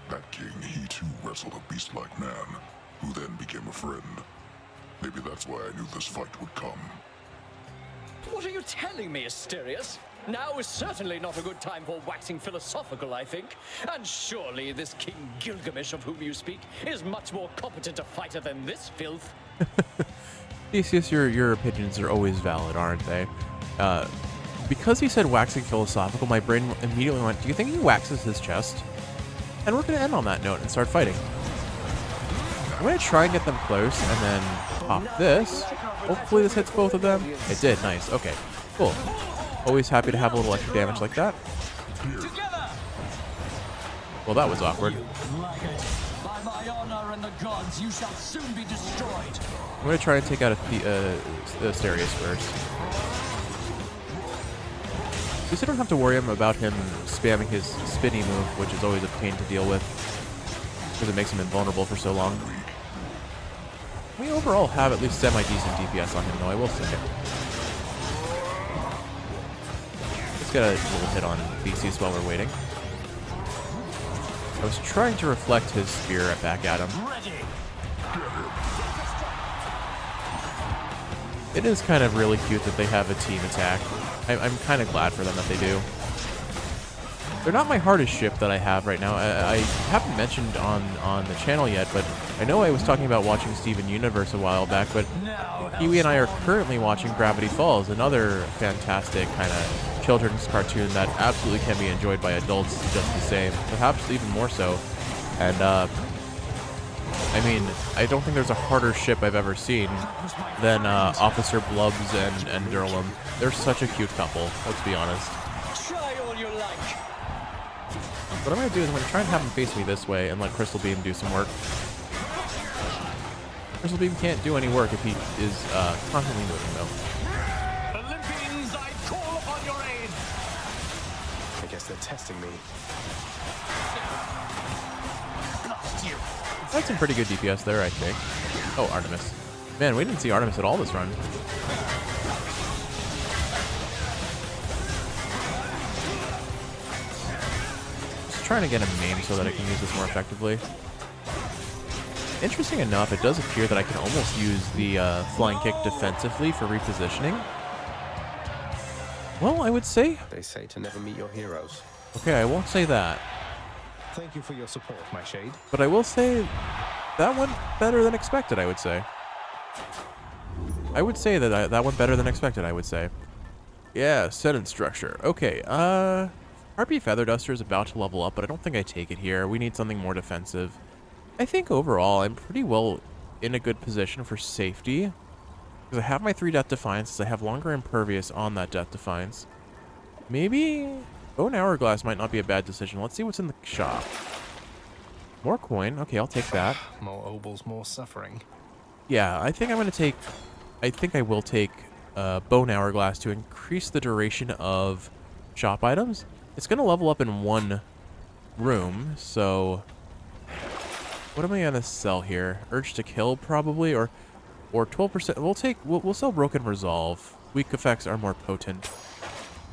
Speaker 12: That king, he too wrestled a beast-like man, who then became a friend. Maybe that's why I knew this fight would come.
Speaker 11: What are you telling me, Asterius? Now is certainly not a good time for waxing philosophical, I think. And surely this King Gilgamesh of whom you speak is much more competent a fighter than this filth.
Speaker 1: Theseus, your opinions are always valid, aren't they? Because he said waxing philosophical, my brain immediately went, do you think he waxes his chest? And we're going to end on that note and start fighting. I'm going to try and get them close and then pop this. Hopefully this hits both of them. It did. Nice. Okay. Cool. Always happy to have a little extra damage like that. Well, that was awkward.
Speaker 11: By my honor and the gods, you shall soon be destroyed.
Speaker 1: I'm going to try and take out Asterius first. At least I don't have to worry about him spamming his spinny move, which is always a pain to deal with, because it makes him invulnerable for so long. We overall have at least semi-decent DPS on him, though, I will say. Let's get a little hit on Theseus while we're waiting. I was trying to reflect his spear back at him. It is kind of really cute that they have a team attack. I'm kind of glad for them that they do. They're not my hardest ship that I have right now. I haven't mentioned on the channel yet, but I know I was talking about watching Steven Universe a while back, but Kiwi and I are currently watching Gravity Falls, another fantastic kind of children's cartoon that absolutely can be enjoyed by adults just the same, perhaps even more so. And, I mean, I don't think there's a harder ship I've ever seen than Officer Blubs and Durlam. They're such a cute couple, let's be honest.
Speaker 11: Try all you like.
Speaker 1: What I'm going to do is I'm going to try and have him face me this way and let Crystal Beam do some work. Crystal Beam can't do any work if he is constantly moving, though.
Speaker 11: Olympians, I call upon your aid.
Speaker 2: I guess they're testing me.
Speaker 11: Blast you.
Speaker 1: That's some pretty good DPS there, I think. Oh, Artemis. Man, we didn't see Artemis at all this run. Just trying to get him maimed so that I can use this more effectively. Interesting enough, it does appear that I can almost use the flying kick defensively for repositioning. Well, I would say...
Speaker 2: They say to never meet your heroes.
Speaker 1: Okay, I won't say that.
Speaker 2: Thank you for your support, my shade.
Speaker 1: But I will say that went better than expected, I would say. I would say that that went better than expected, I would say. Yeah, sentence structure. Okay, Harpy Feather Duster is about to level up, but I don't think I take it here. We need something more defensive. I think overall I'm pretty well in a good position for safety. Because I have my 3 Death Defiances, I have longer Impervious on that Death Defiance. Maybe Bone Hourglass might not be a bad decision. Let's see what's in the shop. More coin. Okay, I'll take that.
Speaker 2: More obols, more suffering.
Speaker 1: Yeah, I think I'm going to take... I think I will take Bone Hourglass to increase the duration of shop items. It's going to level up in 1 room, so... What am I going to sell here? Urge to Kill, probably, or 12%. We'll sell Broken Resolve. Weak effects are more potent.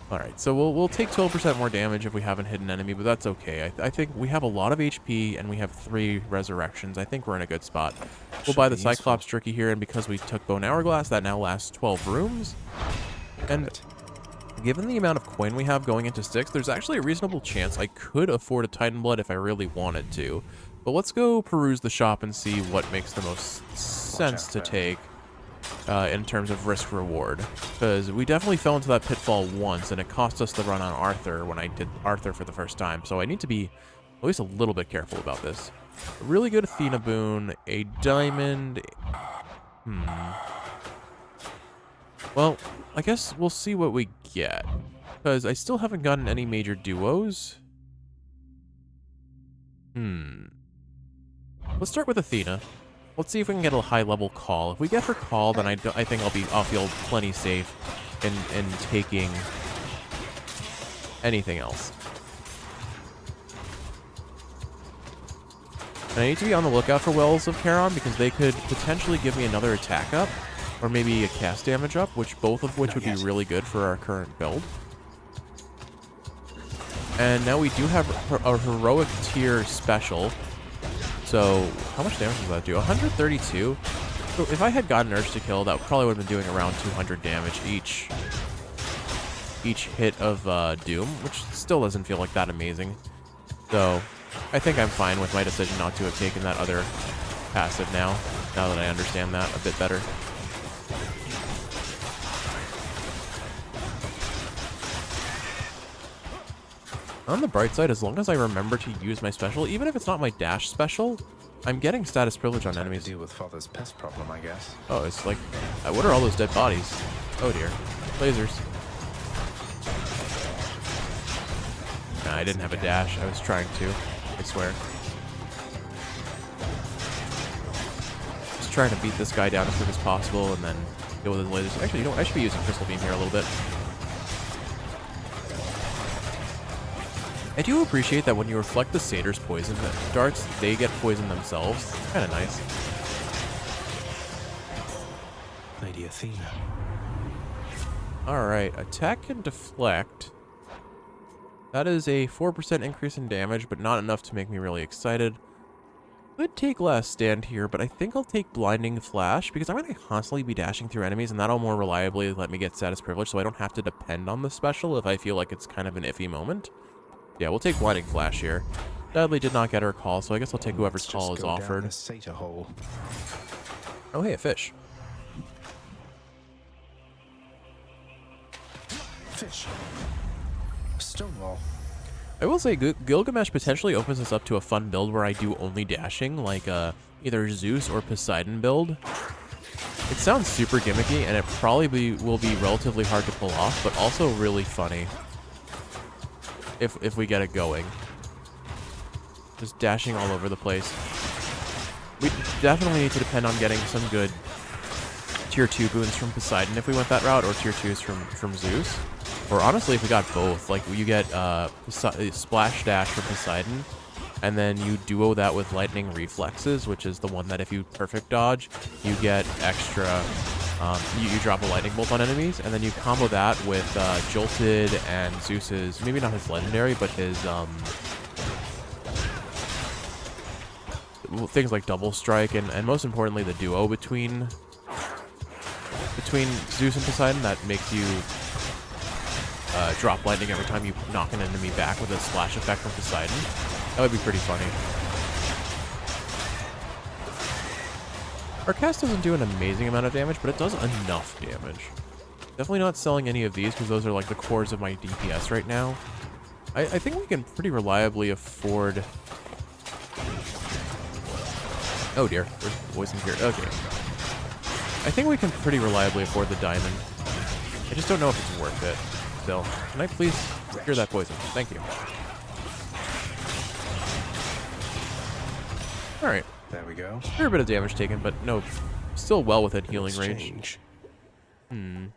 Speaker 1: Alright, so we'll take 12% more damage if we haven't hit an enemy, but that's okay. I think we have a lot of HP, and we have 3 resurrections. I think we're in a good spot. We'll buy the Cyclops Tricky here, and because we took Bone Hourglass, that now lasts 12 rooms. And given the amount of coin we have going into 6, there's actually a reasonable chance I could afford a Titan Blood if I really wanted to. But let's go peruse the shop and see what makes the most sense to take. In terms of risk-reward, because we definitely fell into that pitfall once, and it cost us the run on Arthur when I did Arthur for the first time, so I need to be at least a little bit careful about this. A really good Athena boon, a diamond... Well, I guess we'll see what we get, because I still haven't gotten any major duos. Let's start with Athena. Let's see if we can get a high-level call. If we get her call, then I think I'll feel plenty safe in taking anything else. And I need to be on the lookout for Wells of Charon because they could potentially give me another attack up, or maybe a cast damage up, both of which would be really good for our current build. And now we do have a heroic tier special. So, how much damage does that do? 132? So if I had gotten Urge to Kill, that probably would have been doing around 200 damage each hit of Doom, which still doesn't feel like that amazing. So, I think I'm fine with my decision not to have taken that other passive now that I understand that a bit better. On the bright side, as long as I remember to use my special, even if it's not my dash special, I'm getting status privilege on enemies.
Speaker 2: Deal with Father's pest problem, I guess.
Speaker 1: Oh, it's like, what are all those dead bodies? Oh dear, lasers. Nah, I didn't have a dash. I was trying to. I swear. Just trying to beat this guy down as quick as possible, and then deal with his lasers. Actually, you know what? I should be using Crystal Beam here a little bit. I do appreciate that when you reflect the Satyr's poison darts, they get poisoned themselves. Kind of nice.
Speaker 2: Lady Athena.
Speaker 1: Alright, attack and deflect. That is a 4% increase in damage, but not enough to make me really excited. Could take Last Stand here, but I think I'll take Blinding Flash, because I'm going to constantly be dashing through enemies, and that'll more reliably let me get status privilege, so I don't have to depend on the special if I feel like it's kind of an iffy moment. Yeah, we'll take Blinding Flash here. Dudley did not get her call, so I guess I'll take whoever's call is offered. Oh, hey, a fish.
Speaker 2: Fish. Stonewall.
Speaker 1: I will say, Gilgamesh potentially opens us up to a fun build where I do only dashing, like either Zeus or Poseidon build. It sounds super gimmicky, and it probably will be relatively hard to pull off, but also really funny. If we get it going. Just dashing all over the place. We definitely need to depend on getting some good tier 2 boons from Poseidon if we went that route, or tier 2s from Zeus. Or honestly, if we got both, like you get Splash Dash from Poseidon, and then you duo that with Lightning Reflexes, which is the one that if you perfect dodge, you get extra... you drop a lightning bolt on enemies, and then you combo that with Jolted and Zeus's, maybe not his legendary, but his things like Double Strike, and most importantly the duo between Zeus and Poseidon that makes you drop lightning every time you knock an enemy back with a splash effect from Poseidon. That would be pretty funny. Our cast doesn't do an amazing amount of damage, but it does enough damage. Definitely not selling any of these because those are like the cores of my DPS right now. I think we can pretty reliably afford... Oh dear, there's poison here. Okay. I think we can pretty reliably afford the diamond. I just don't know if it's worth it. Still, can I please cure that poison? Thank you. Alright.
Speaker 2: There we go.
Speaker 1: Fair bit of damage taken, but no, still well within healing range. I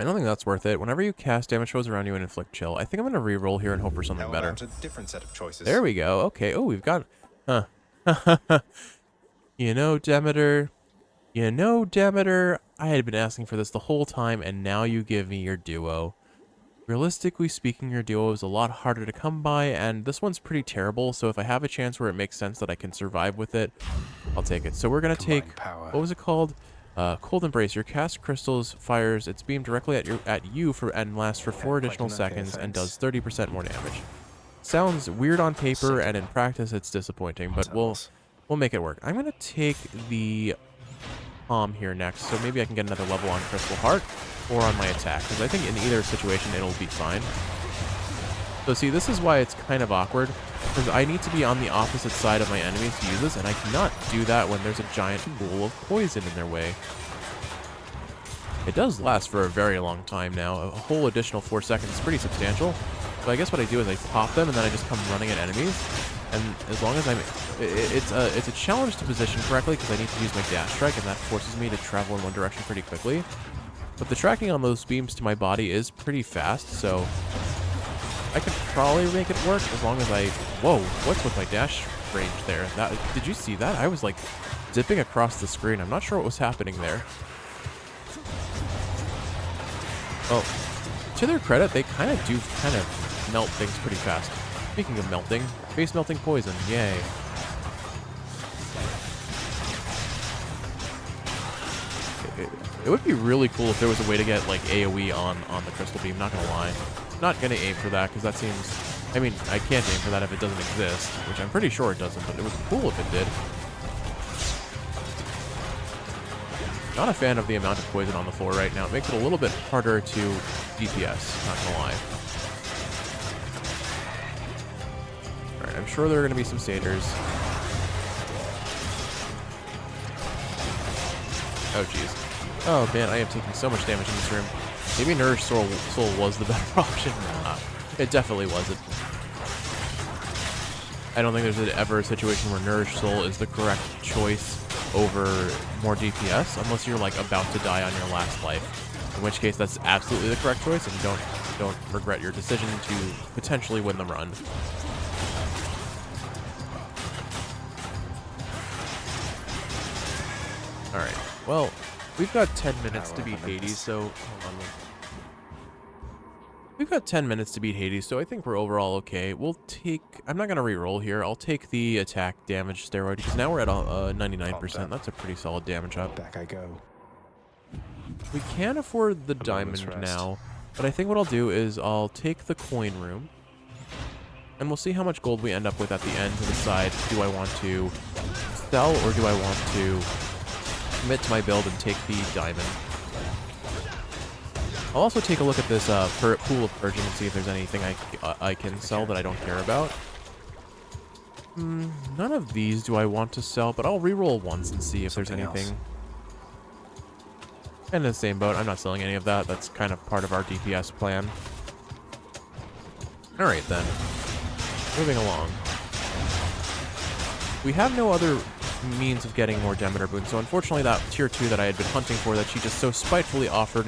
Speaker 1: don't think that's worth it. Whenever you cast damage foes around you and inflict chill, I think I'm going to re-roll here and hope for something better.
Speaker 2: A different set of choices.
Speaker 1: There we go. Okay. Oh, we've got... Huh. You know, Demeter, I had been asking for this the whole time, and now you give me your duo. Realistically speaking, your duo is a lot harder to come by, and this one's pretty terrible, so if I have a chance where it makes sense that I can survive with it, I'll take it. So we're going to take... What was it called? Cold Embrace. Your cast crystals fires its beam directly at you and lasts for 4 additional seconds and does 30% more damage. Sounds weird on paper, and in practice it's disappointing, but we'll make it work. I'm going to take the Palm here next, so maybe I can get another level on Crystal Heart or on my attack, because I think in either situation it'll be fine. So see, this is why it's kind of awkward, because I need to be on the opposite side of my enemies to use this, and I cannot do that when there's a giant pool of poison in their way. It does last for a very long time now. A whole additional 4 seconds is pretty substantial. So I guess what I do is I pop them, and then I just come running at enemies. And as long as I'm... It's a challenge to position correctly, because I need to use my dash strike, and that forces me to travel in one direction pretty quickly. But the tracking on those beams to my body is pretty fast, so... I could probably make it work as long as I... Whoa, what's with my dash range there? Did you see that? I was like dipping across the screen. I'm not sure what was happening there. Well, to their credit, they kind of do melt things pretty fast. Speaking of melting, face melting poison, yay. It would be really cool if there was a way to get like AoE on the crystal beam, not gonna lie. Not gonna aim for that because that seems... I mean, I can't aim for that if it doesn't exist, which I'm pretty sure it doesn't, but it would be cool if it did. Not a fan of the amount of poison on the floor right now. It makes it a little bit harder to DPS, not gonna lie. Alright, I'm sure there are gonna be some satyrs. Oh, jeez. Oh, man, I am taking so much damage in this room. Maybe Nourished Soul was the better option. Nah, it definitely wasn't. I don't think there's ever a situation where Nourished Soul is the correct choice over more DPS, unless you're like about to die on your last life. In which case, that's absolutely the correct choice, and don't regret your decision to potentially win the run. All right. Well, we've got 10 minutes to beat Hades, so hold on. We've got 10 minutes to beat Hades, so I think we're overall okay. We'll take... I'm not going to re-roll here. I'll take the attack damage steroid, because now we're at 99%. That's a pretty solid damage up.
Speaker 2: Back I go.
Speaker 1: We can afford the diamond now, but I think what I'll do is I'll take the coin room, and we'll see how much gold we end up with at the end to decide, do I want to sell or do I want to commit to my build and take the diamond. I'll also take a look at this pool of purging and see if there's anything I can sell that I don't care about. None of these do I want to sell, but I'll re-roll once and see if there's anything. And in the same boat, I'm not selling any of that. That's kind of part of our DPS plan. Alright then. Moving along. We have no other means of getting more Demeter boons, so unfortunately that tier 2 that I had been hunting for that she just so spitefully offered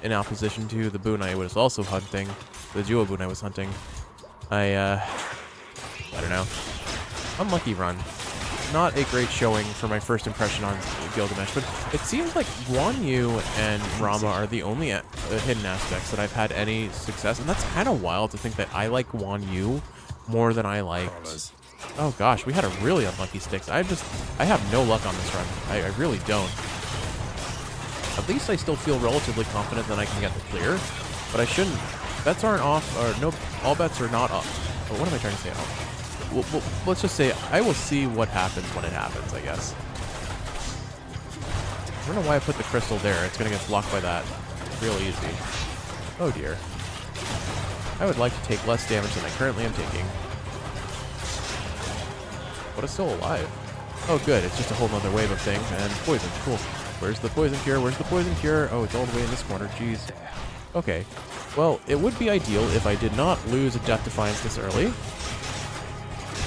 Speaker 1: in opposition to the boon I was also hunting, the duo boon I was hunting, I don't know. Unlucky run. Not a great showing for my first impression on Gilgamesh, but it seems like Guan Yu and Rama are the only hidden aspects that I've had any success, and that's kind of wild to think that I like Guan Yu more than I liked... Oh gosh, we had a really unlucky Styx. I have no luck on this run. I really don't. At least I still feel relatively confident that I can get the clear, but I shouldn't. Bets aren't off, or no, all bets are not Oh, what am I trying to say? Oh. Well, let's just say I will see what happens when it happens, I guess. I don't know why I put the crystal there. It's going to get blocked by that real easy. Oh, dear. I would like to take less damage than I currently am taking. But it's still alive. Oh, good. It's just a whole nother wave of things. And poison. Cool. Where's the poison cure? Where's the poison cure? Oh, it's all the way in this corner. Jeez. Okay. Well, it would be ideal if I did not lose a Death Defiance this early.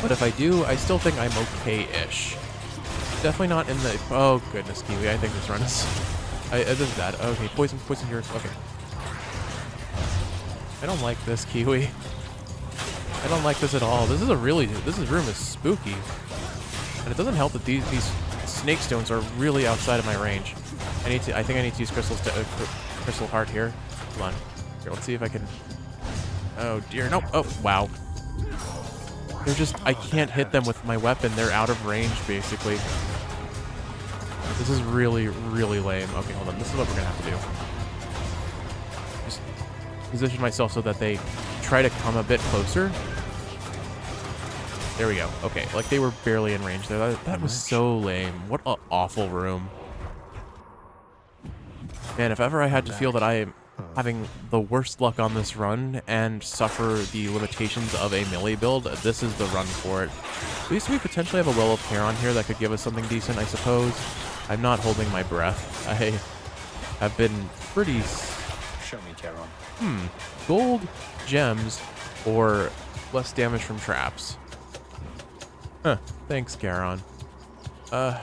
Speaker 1: But if I do, I still think I'm okay-ish. Definitely not in the... Oh, goodness, Kiwi. I think this run is... this is bad. Okay, poison cure. Okay. I don't like this, Kiwi. I don't like this at all. This is a really... This room is spooky. And it doesn't help that these snake stones are really outside of my range. I think I need to use crystals to... crystal heart here. Hold on. Here, let's see if I can... Oh, dear. Nope. Oh, wow. They're just... I can't hit them with my weapon. They're out of range, basically. This is really, really lame. Okay, hold on. This is what we're going to have to do. Just position myself so that they try to come a bit closer. There we go. Okay, like they were barely in range there. That was so lame. What an awful room. Man, if ever I had to feel that I am having the worst luck on this run and suffer the limitations of a melee build, this is the run for it. At least we potentially have a Well of Charon here that could give us something decent, I suppose. I'm not holding my breath. I have been pretty...
Speaker 2: Show me, Charon.
Speaker 1: Gold, gems, or less damage from traps. Huh. Thanks, Charon. I'll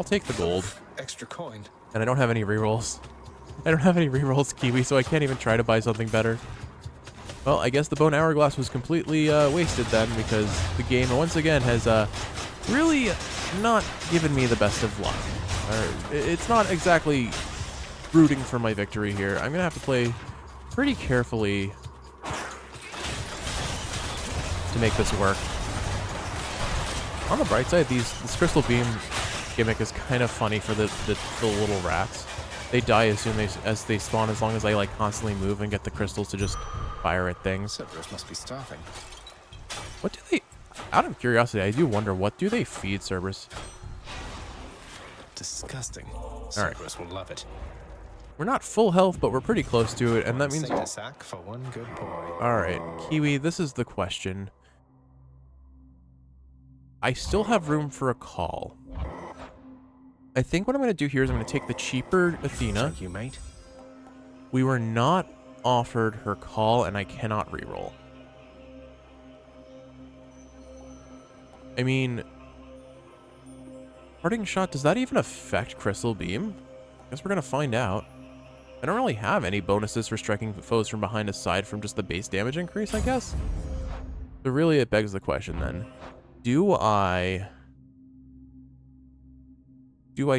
Speaker 1: take the gold.
Speaker 2: Extra coin.
Speaker 1: And I don't have any rerolls. I don't have any rerolls, Kiwi, so I can't even try to buy something better. Well, I guess the Bone Hourglass was completely wasted then, because the game, once again, has really not given me the best of luck. It's not exactly rooting for my victory here. I'm going to have to play pretty carefully to make this work. On the bright side, this Crystal Beam gimmick is kind of funny for the little rats. They die as soon as they spawn, as long as I like constantly move and get the crystals to just fire at things.
Speaker 2: Cerberus must be starving.
Speaker 1: What do they... Out of curiosity, I do wonder, what do they feed Cerberus?
Speaker 2: Disgusting. Cerberus will love it.
Speaker 1: We're not full health, but we're pretty close to it, and that means...
Speaker 2: A sack for one good boy.
Speaker 1: Alright, Kiwi, this is the question. I still have room for a call. I think what I'm going to do here is I'm going to take the cheaper Athena.
Speaker 2: Thank you, mate.
Speaker 1: We were not offered her call, and I cannot reroll. I mean... Parting Shot, does that even affect Crystal Beam? I guess we're going to find out. I don't really have any bonuses for striking foes from behind aside from just the base damage increase, I guess? So really it begs the question then. Do I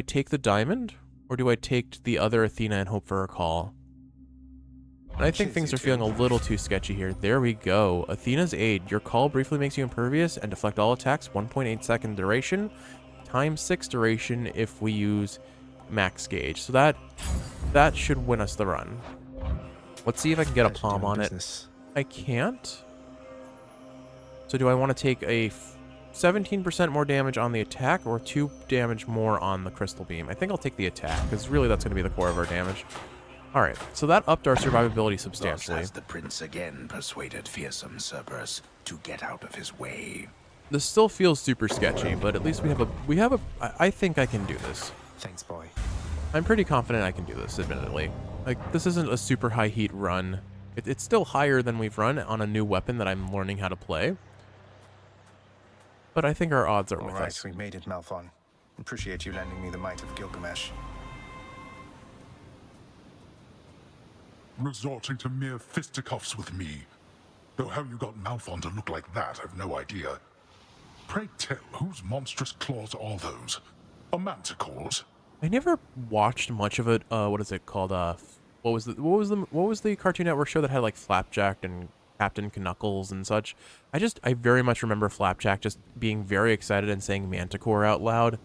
Speaker 1: take the diamond, or do I take the other Athena and hope for a call? And I think things are feeling a little too sketchy here. There we go. Athena's Aid. Your call briefly makes you impervious and deflect all attacks. 1.8 second duration. Times 6 duration if we use max gauge. So that should win us the run. Let's see if I can get a palm on it. I can't. So do I want to take a 17% more damage on the attack or 2 damage more on the Crystal Beam? I think I'll take the attack, because really that's going to be the core of our damage. Alright, so that upped our survivability substantially.
Speaker 13: Thus has the prince again persuaded fearsome Cerberus to get out of his way.
Speaker 1: This still feels super sketchy, but at least we have a I think I can do this.
Speaker 2: Thanks, boy.
Speaker 1: I'm pretty confident I can do this, admittedly. Like, this isn't a super high heat run. It's still higher than we've run on a new weapon that I'm learning how to play. But I think our odds are with us.
Speaker 2: We made it, Malphon. Appreciate you lending me the might of Gilgamesh.
Speaker 12: Resorting to mere fisticuffs with me. Though how you got Malphon to look like that, I've no idea. Pray tell, whose monstrous claws are those? A manticore's?
Speaker 1: I never watched much of it. What is it called? What was the Cartoon Network show that had like Flapjack and Captain Knuckles and such? I very much remember Flapjack just being very excited and saying Manticore out loud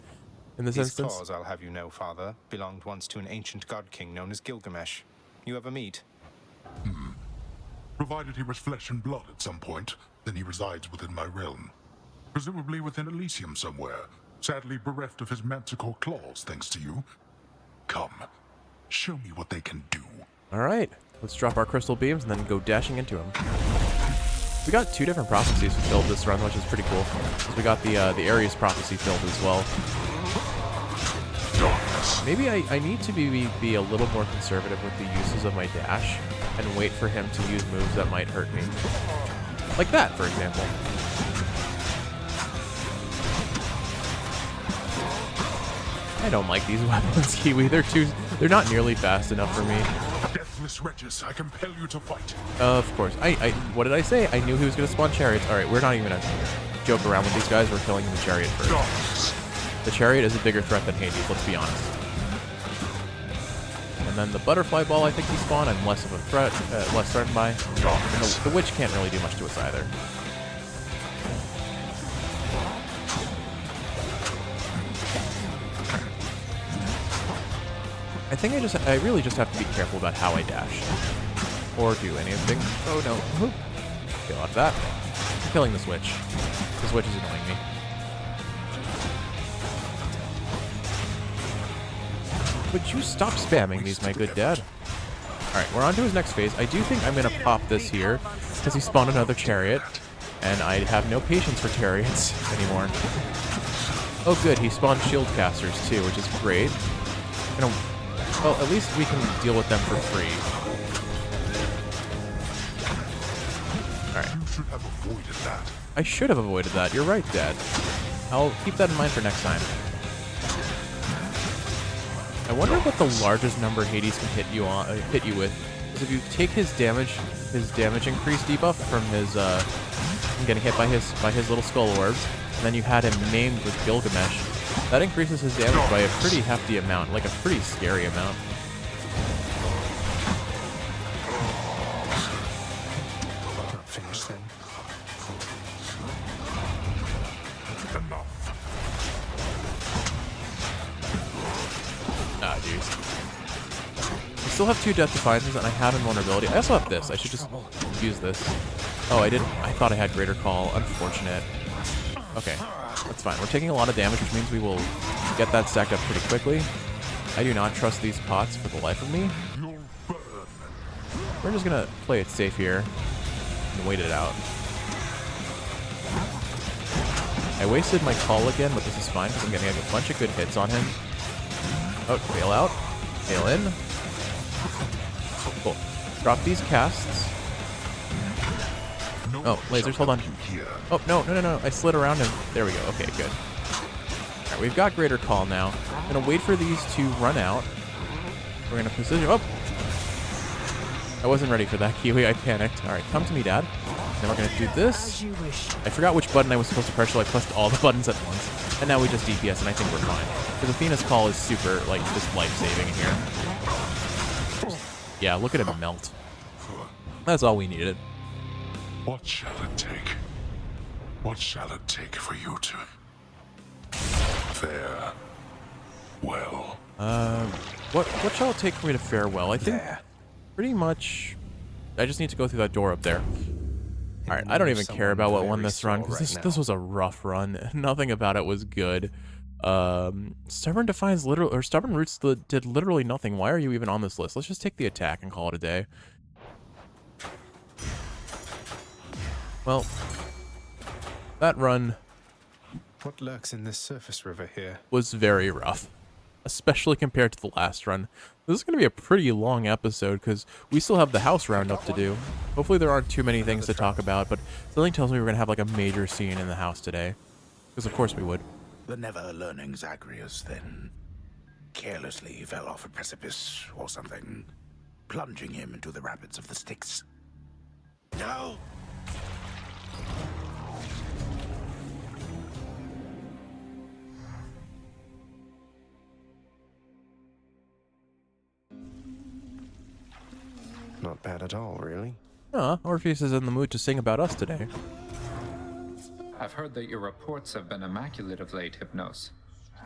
Speaker 1: in this instance.
Speaker 2: These claws, I'll have you know, Father, belonged once to an ancient god king known as Gilgamesh. You ever meet?
Speaker 12: Provided he was flesh and blood at some point, then he resides within my realm. Presumably within Elysium somewhere, sadly bereft of his manticore claws thanks to you. Come, show me what they can do.
Speaker 1: Alright, let's drop our crystal beams and then go dashing into him. We got 2 different prophecies fulfilled this run, which is pretty cool. We got the Ares prophecy filled as well. Maybe I need to be a little more conservative with the uses of my dash and wait for him to use moves that might hurt me. Like that, for example. I don't like these weapons, Kiwi. They're not nearly fast enough for me.
Speaker 12: Deathless wretches, I compel you to fight.
Speaker 1: Of course. What did I say? I knew he was going to spawn chariots. Alright, we're not even going to joke around with these guys. We're killing the chariot first. The chariot is a bigger threat than Hades, let's be honest. And then the butterfly ball, I think he spawned. I'm less of a threat, less threatened by. And the witch can't really do much to us either. I think I really just have to be careful about how I dash. Or do anything. Oh no. Get out of that. I'm killing this witch. This witch is annoying me. Would you stop spamming these, my good dad? Alright, we're on to his next phase. I do think I'm going to pop this here, because he spawned another chariot, and I have no patience for chariots anymore. Oh good, he spawned shield casters too, which is great. Well, at least we can deal with them for free. Alright.
Speaker 12: You should have avoided that.
Speaker 1: I should have avoided that. You're right, Dad. I'll keep that in mind for next time. I wonder what the largest number Hades can hit you with. Because if you take his damage increase debuff from his from getting hit by his little skull orbs, and then you had him named with Gilgamesh, that increases his damage by a pretty hefty amount, like a pretty scary amount.
Speaker 2: Finish then.
Speaker 1: Ah, jeez. I still have 2 Death Defiances, and I have Invulnerability. I also have this. I should just use this. Oh, I didn't. I thought I had Greater Call. Unfortunate. Okay, that's fine. We're taking a lot of damage, which means we will get that stacked up pretty quickly. I do not trust these pots for the life of me. We're just gonna play it safe here and wait it out. I wasted my call again, but this is fine because I'm getting like a bunch of good hits on him. Oh, bail out. Bail in. Cool. Drop these casts. Oh, lasers, hold on. Oh, no. I slid around him. There we go. Okay, good. Alright, we've got Greater Call now. I'm gonna wait for these to run out. We're gonna position. Oh! I wasn't ready for that, Kiwi. I panicked. Alright, come to me, Dad. Then we're gonna do this. I forgot which button I was supposed to press, so I pressed all the buttons at once. And now we just DPS, and I think we're fine. Because Athena's Call is super, like, just life-saving here. Yeah, look at him melt. That's all we needed.
Speaker 12: What shall it take? What shall it take for you to fare well?
Speaker 1: What shall it take for me to fare well? I think pretty much I just need to go through that door up there. Alright, I don't even care about what won this run, because this was a rough run. Nothing about it was good. Stubborn Defiance Stubborn Roots did literally nothing. Why are you even on this list? Let's just take the attack and call it a day. Well, that run...
Speaker 2: What lurks in this surface river here?
Speaker 1: ...was very rough, especially compared to the last run. This is going to be a pretty long episode, because we still have the house roundup to do. Hopefully there aren't too many things to talk about, but something tells me we're going to have like a major scene in the house today. Because of course we would.
Speaker 13: The never-learning Zagreus then carelessly fell off a precipice or something, plunging him into the rapids of the Styx. No!
Speaker 2: Not bad at all, really.
Speaker 1: Orpheus is in the mood to sing about us today.
Speaker 9: I've heard that your reports have been immaculate of late, Hypnos.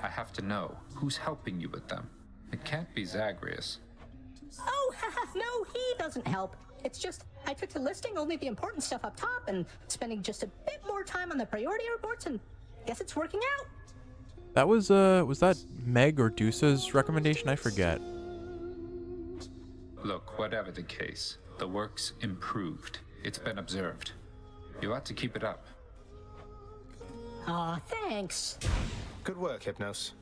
Speaker 9: I have to know, who's helping you with them? It can't be Zagreus.
Speaker 14: Oh, no, he doesn't help. It's just, I took to listing only the important stuff up top and spending just a bit more time on the priority reports, and guess it's working out.
Speaker 1: That was that Meg or Deuce's recommendation? I forget.
Speaker 9: Look, whatever the case, the work's improved. It's been observed. You ought to keep it up.
Speaker 14: Aw, thanks.
Speaker 2: Good work, Hypnos.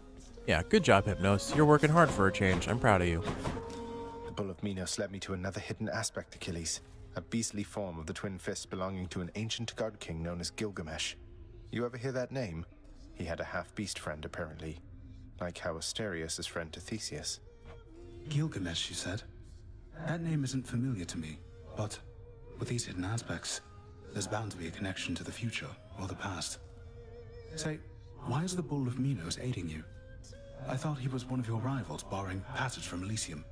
Speaker 1: Yeah, good job, Hypnos. You're working hard for a change. I'm proud of you.
Speaker 2: The Bull of Minos led me to another hidden aspect, Achilles. A beastly form of the Twin Fists belonging to an ancient god king known as Gilgamesh. You ever hear that name? He had a half-beast friend, apparently. Like how Asterius is friend to Theseus.
Speaker 13: Gilgamesh, you said? That name isn't familiar to me, but with these hidden aspects, there's bound to be a connection to the future or the past. Say, why is the Bull of Minos aiding you? I thought he was one of your rivals, barring passage from Elysium.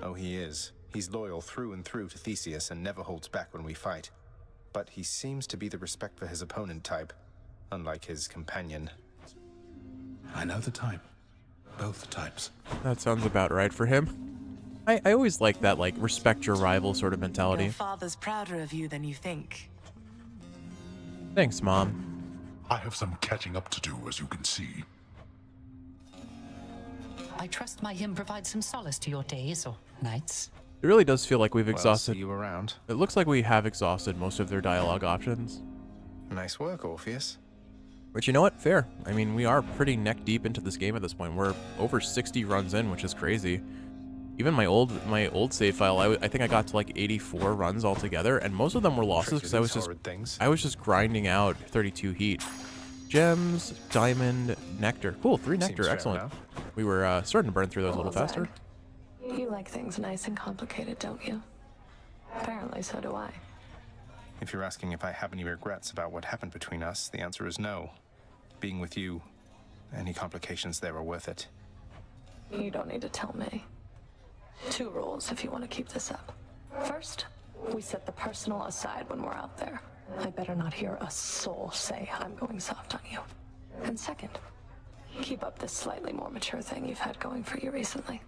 Speaker 2: Oh, he is. He's loyal through and through to Theseus and never holds back when we fight. But he seems to be the respect for his opponent type, unlike his companion.
Speaker 13: I know the type. Both types.
Speaker 1: That sounds about right for him. I always like that, like, respect your rival sort of mentality.
Speaker 5: Your father's prouder of you than you think.
Speaker 1: Thanks, Mom.
Speaker 12: I have some catching up to do, as you can see.
Speaker 15: I trust my hymn provides some solace to your days or nights.
Speaker 1: It really does feel like we've
Speaker 2: Well,
Speaker 1: exhausted.
Speaker 2: see you around.
Speaker 1: It looks like we have exhausted most of their dialogue options.
Speaker 2: Nice work, Orpheus.
Speaker 1: But you know what? Fair. I mean, we are pretty neck deep into this game at this point. We're over 60 runs in, which is crazy. Even my old save file, I think I got to like 84 runs altogether, and most of them were losses because I was just grinding out 32 heat. Gems, diamond, nectar. Cool, 3 nectar,
Speaker 2: fair
Speaker 1: excellent.
Speaker 2: enough.
Speaker 1: We were starting to burn through those a little faster.
Speaker 16: You like things nice and complicated, don't you? Apparently, so do I.
Speaker 2: If you're asking if I have any regrets about what happened between us, the answer is no. Being with you, any complications there are worth it.
Speaker 16: You don't need to tell me. 2 rules if you want to keep this up. First, we set the personal aside when we're out there. I better not hear a soul say I'm going soft on you. And second, keep up this slightly more mature thing you've had going for you recently.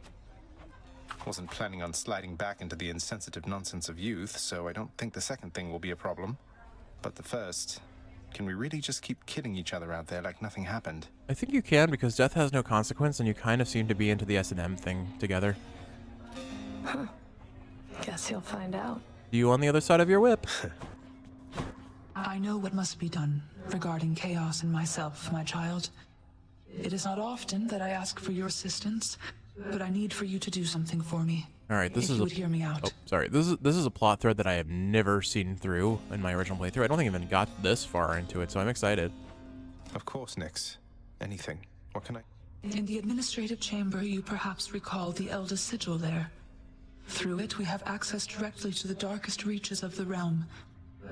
Speaker 2: Wasn't planning on sliding back into the insensitive nonsense of youth, so I don't think the second thing will be a problem. But the first, can we really just keep killing each other out there like nothing happened?
Speaker 1: I think you can, because death has no consequence, and you kind of seem to be into the S&M thing together.
Speaker 16: Huh. Guess you'll find out.
Speaker 1: You on the other side of your whip.
Speaker 7: I know what must be done regarding chaos and myself, my child. It is not often that I ask for your assistance, but I need for you to do something for me.
Speaker 1: All right, this
Speaker 7: if
Speaker 1: is
Speaker 7: you would hear me out.
Speaker 1: Oh, sorry. This is a plot thread that I have never seen through in my original playthrough. I don't think I even got this far into it, so I'm excited.
Speaker 2: Of course, Nyx. Anything. What can I...
Speaker 7: In the administrative chamber, you perhaps recall the Elder Sigil there. Through it, we have access directly to the darkest reaches of the realm,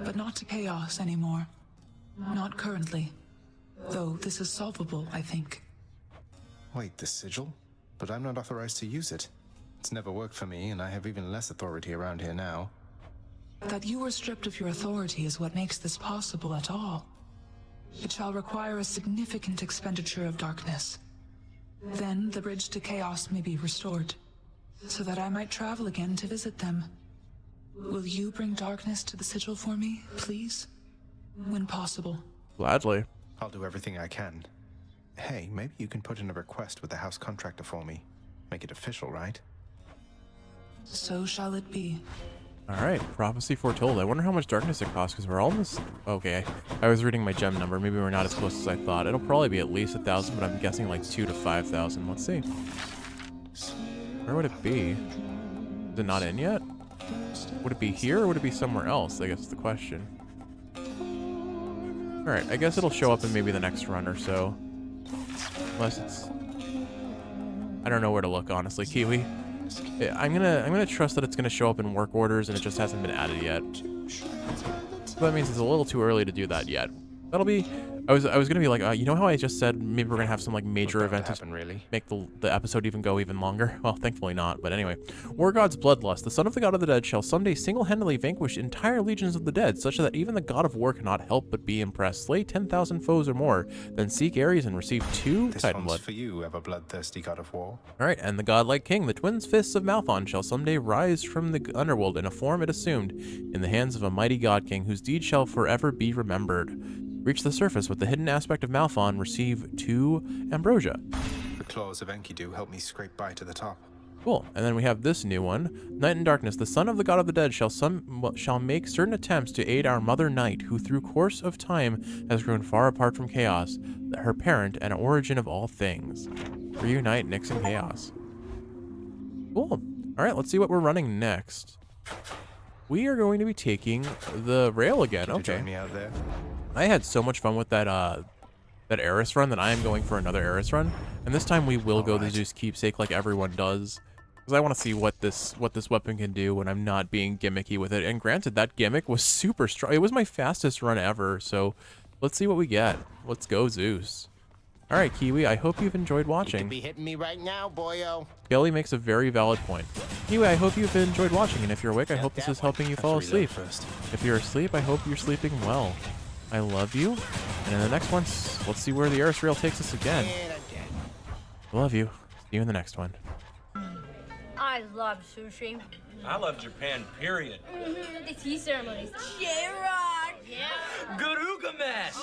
Speaker 7: but not to chaos anymore. Not currently. Though this is solvable, I think.
Speaker 2: Wait, the sigil? But I'm not authorized to use it. It's never worked for me, and I have even less authority around here now.
Speaker 7: That you are stripped of your authority is what makes this possible at all. It shall require a significant expenditure of darkness. Then the bridge to chaos may be restored, so that I might travel again to visit them. Will you bring darkness to the sigil for me, please? When possible.
Speaker 1: Gladly.
Speaker 2: I'll do everything I can. Hey, maybe you can put in a request with the house contractor for me. Make it official, right?
Speaker 7: So shall it be.
Speaker 1: Alright, prophecy foretold. I wonder how much darkness it costs, because we're almost... Okay, I was reading my gem number. Maybe we're not as close as I thought. It'll probably be at least 1,000, but I'm guessing like 2,000 to 5,000. Let's see. Where would it be? Is it not in yet? Would it be here, or would it be somewhere else? I guess is the question. Alright, I guess it'll show up in maybe the next run or so. Unless it's... I don't know where to look, honestly, Kiwi. I'm gonna trust that it's gonna show up in work orders and it just hasn't been added yet. So that means it's a little too early to do that yet. That'll be I was gonna be like, you know how I just said maybe we're gonna have some like major event to
Speaker 2: happen, really?
Speaker 1: make the episode even go even longer? Well, thankfully not. But anyway, War God's bloodlust. The son of the god of the dead shall someday single-handedly vanquish entire legions of the dead, such that even the god of war cannot help but be impressed. Slay 10,000 foes or more, then seek Ares and receive 2
Speaker 2: This
Speaker 1: Titan
Speaker 2: one's
Speaker 1: blood.
Speaker 2: for you, ever bloodthirsty god of war.
Speaker 1: All right, and the godlike king, the twin fists of Malthon, shall someday rise from the underworld in a form it assumed, in the hands of a mighty god king, whose deeds shall forever be remembered. Reach the surface with the hidden aspect of Malthon, receive 2 ambrosia.
Speaker 2: The claws of Enkidu help me scrape by to the top.
Speaker 1: Cool. And then we have this new one. Night and Darkness. The son of the god of the dead shall make certain attempts to aid our mother Night, who through course of time has grown far apart from Chaos, her parent and origin of all things. Reunite Nyx and Chaos. Cool. All right, let's see what we're running next. We are going to be taking the rail again.
Speaker 2: Did you
Speaker 1: Okay.
Speaker 2: join me out there?
Speaker 1: I had so much fun with that that Eris run that I am going for another Eris run, and this time we will go the Zeus keepsake like everyone does, because I want to see what this weapon can do when I'm not being gimmicky with it. And granted, that gimmick was super strong. It was my fastest run ever, so let's see what we get. Let's go Zeus. All right, Kiwi, I hope you've enjoyed watching.
Speaker 17: You could be hitting me right now, boyo.
Speaker 1: Kelly makes a very valid point. Kiwi, I hope you've enjoyed watching, and if you're awake, I hope this is helping you fall asleep. If you're asleep, I hope you're sleeping well. I love you, and in the next one, let's see where the Eris Rail takes us again. Love you. See you in the next one.
Speaker 18: I love sushi.
Speaker 19: I love Japan, period.
Speaker 18: The tea ceremonies. J-Rock! Yeah.
Speaker 19: Girugamesh!